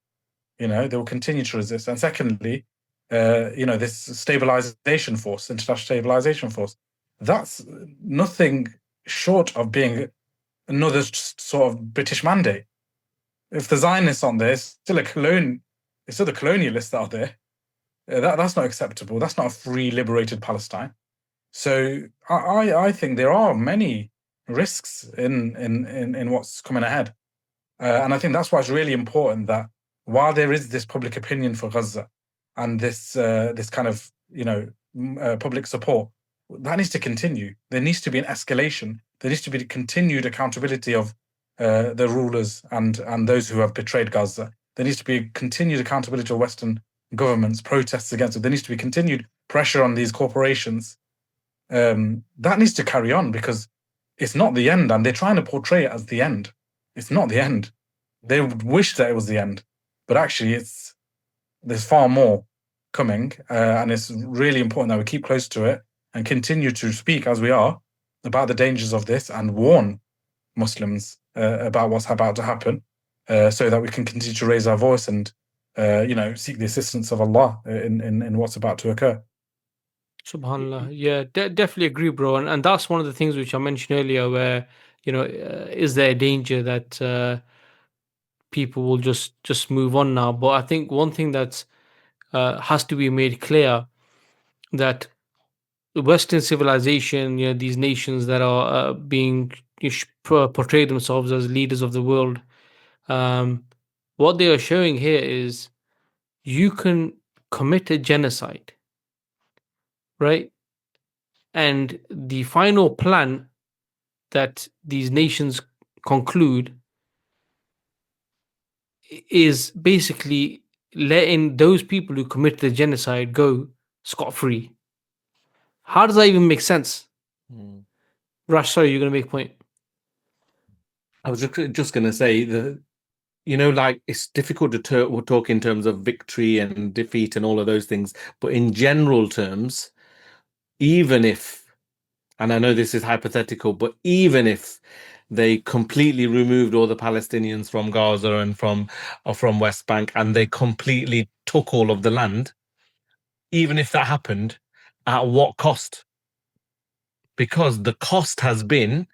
They will continue to resist. And secondly, this stabilization force, international stabilization force, that's nothing short of being another sort of British mandate. If the Zionists on there, it's still the colonialists out there. That's not acceptable. That's not a free, liberated Palestine. So I think there are many risks in what's coming ahead, and I think that's why it's really important that while there is this public opinion for Gaza and this kind of public support, that needs to continue. There needs to be an escalation. There needs to be continued accountability of the rulers and those who have betrayed Gaza. There needs to be continued accountability of Western governments, protests against it. There needs to be continued pressure on these corporations. That needs to carry on because it's not the end, and they're trying to portray it as the end. It's not the end. They wish that it was the end, but actually there's far more coming, and it's really important that we keep close to it and continue to speak as we are about the dangers of this and warn Muslims about what's about to happen, so that we can continue to raise our voice and seek the assistance of Allah in what's about to occur. Subhanallah. Yeah, definitely agree, bro. And that's one of the things which I mentioned earlier, where is there a danger that people will just move on now? But I think one thing that has to be made clear, that Western civilization, these nations that are being portray themselves as leaders of the world, what they are showing here is you can commit a genocide, right? And the final plan that these nations conclude is basically letting those people who commit the genocide go scot-free. How does that even make sense? Rash, sorry, you're going to make a point. I was just going to say that, like it's difficult to talk in terms of victory and defeat and all of those things. But in general terms, even if, and I know this is hypothetical, but even if they completely removed all the Palestinians from Gaza and from West Bank, and they completely took all of the land, even if that happened, at what cost? Because the cost has been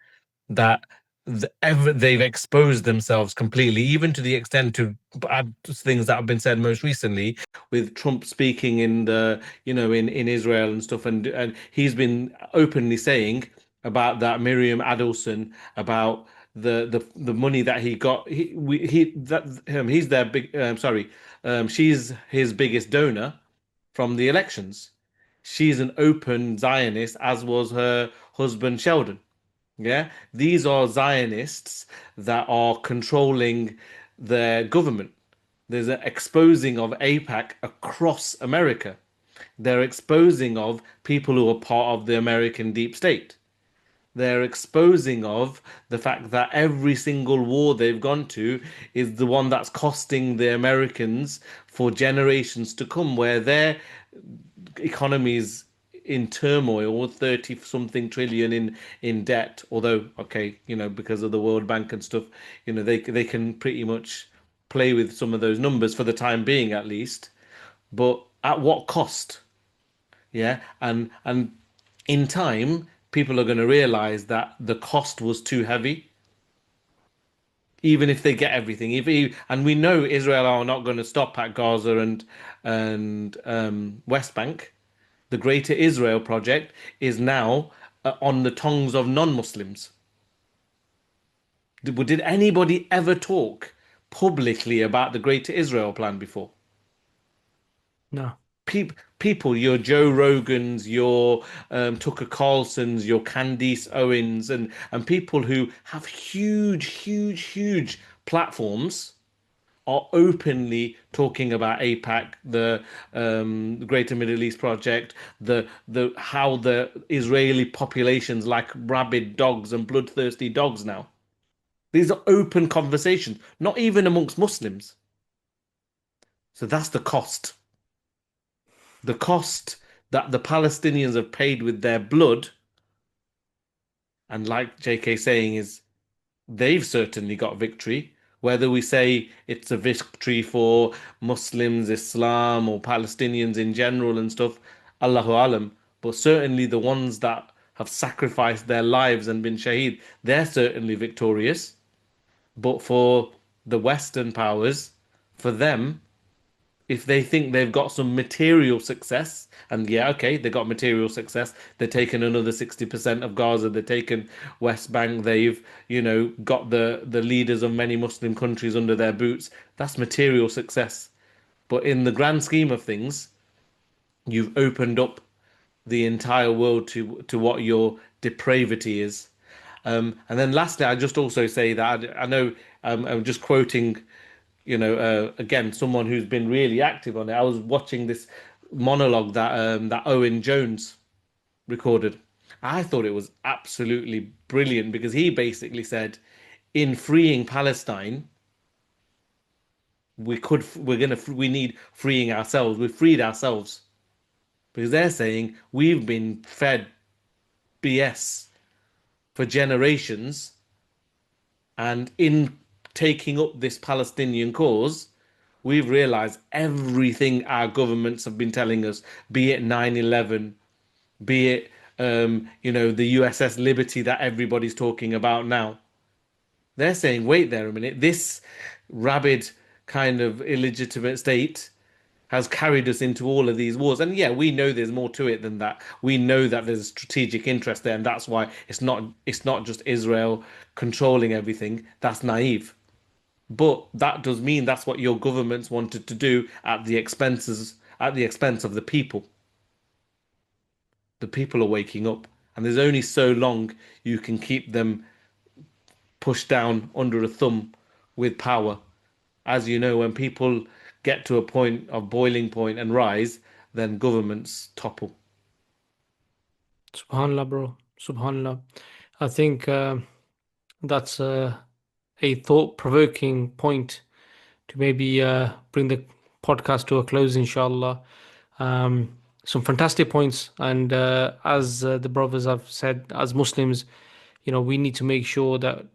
that they've exposed themselves completely, even to the extent to add things that have been said most recently with Trump speaking in in Israel and stuff, and he's been openly saying about that Miriam Adelson, about the money that he got. He's their big she's his biggest donor from the elections. She's an open Zionist, as was her husband Sheldon. Yeah, these are Zionists that are controlling their government. There's an exposing of AIPAC across America. They're exposing of people who are part of the American deep state. They're exposing of the fact that every single war they've gone to is the one that's costing the Americans for generations to come, where their economies in turmoil, 30 something trillion in debt. Although, okay, because of the World Bank and stuff, they can pretty much play with some of those numbers for the time being, at least. But at what cost? Yeah, and in time, people are going to realize that the cost was too heavy. Even if they get everything, and we know Israel are not going to stop at Gaza and West Bank. The Greater Israel Project is now on the tongues of non-Muslims. Did anybody ever talk publicly about the Greater Israel Plan before? No. People, your Joe Rogans, your Tucker Carlsons, your Candice Owens, and people who have huge platforms, are openly talking about APAC, the Greater Middle East Project, the how the Israeli populations like rabid dogs and bloodthirsty dogs now. These are open conversations, not even amongst Muslims. So that's the cost. The cost that the Palestinians have paid with their blood, and like JK saying, is they've certainly got victory. Whether we say it's a victory for Muslims, Islam, or Palestinians in general and stuff, Allahu Alam. But certainly the ones that have sacrificed their lives and been shaheed, they're certainly victorious. But for the Western powers, for them, if they think they've got some material success, and yeah, okay, they got material success, they've taken another 60% of Gaza, they've taken West Bank, they've, got the leaders of many Muslim countries under their boots, that's material success. But in the grand scheme of things, you've opened up the entire world to what your depravity is. And then lastly, I just also say that I know I'm just quoting, again, someone who's been really active on it. I was watching this monologue that Owen Jones recorded. I thought it was absolutely brilliant because he basically said, in freeing Palestine, we need freeing ourselves. We've freed ourselves because they're saying we've been fed BS for generations, and in taking up this Palestinian cause, we've realized everything our governments have been telling us, be it 9/11, be it the USS Liberty that everybody's talking about now. They're saying, wait there a minute, this rabid kind of illegitimate state has carried us into all of these wars. And yeah, we know there's more to it than that. We know that there's a strategic interest there, and that's why it's not just Israel controlling everything. That's naive. But that does mean that's what your governments wanted to do at the expense of the people. The people are waking up, and there's only so long you can keep them pushed down under a thumb with power. As you know, when people get to a point of boiling point and rise, then governments topple. Subhanallah, bro. Subhanallah. I think that's a thought-provoking point to maybe bring the podcast to a close, inshallah. Some fantastic points, and as the brothers have said, as Muslims, we need to make sure that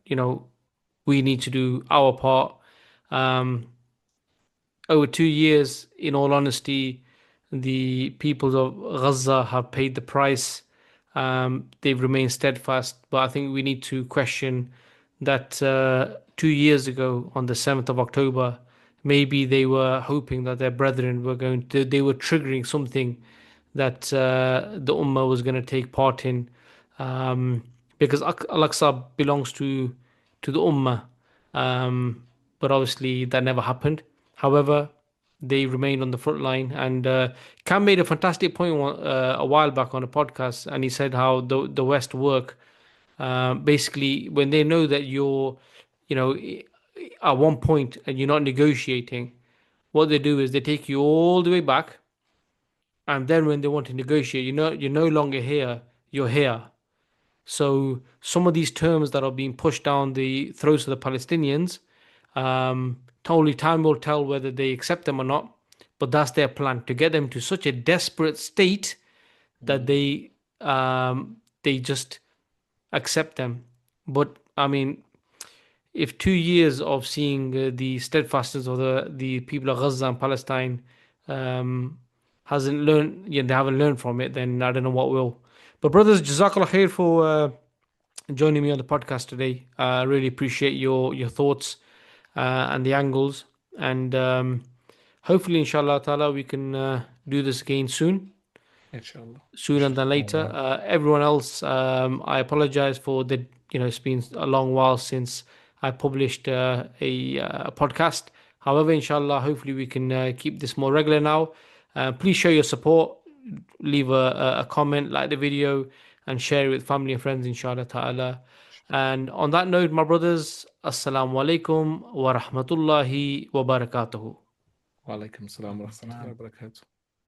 we need to do our part. Over 2 years, in all honesty, the people of Gaza have paid the price. They've remained steadfast, but I think we need to question that 2 years ago, on the 7th of October, maybe they were hoping that their brethren they were triggering something that the Ummah was going to take part in, because Al-Aqsa belongs to the Ummah, but obviously that never happened. However, they remained on the front line, and Cam made a fantastic point a while back on a podcast, and he said how the West work. Basically, when they know that you're, at one point and you're not negotiating, what they do is they take you all the way back, and then when they want to negotiate, you're no longer here, you're here. So some of these terms that are being pushed down the throats of the Palestinians, only time will tell whether they accept them or not. But that's their plan, to get them to such a desperate state that they just accept them. But I mean, if 2 years of seeing the steadfastness of the people of Gaza and Palestine hasn't learned, they haven't learned from it, then I don't know what will. But brothers, Jazakallah khair for joining me on the podcast today. I really appreciate your thoughts and the angles, and hopefully, inshallah ta'ala, we can do this again soon. Inshallah. Sooner than later. Everyone else, I apologize for it's been a long while since I published a podcast. However, inshallah, hopefully we can keep this more regular now. Please show your support, leave a comment, like the video, and share it with family and friends, inshallah ta'ala. And on that note, my brothers, Assalamu alaikum wa rahmatullahi wa barakatuhu. Wa alaikum salam wa rahmatullahi wa barakatuh.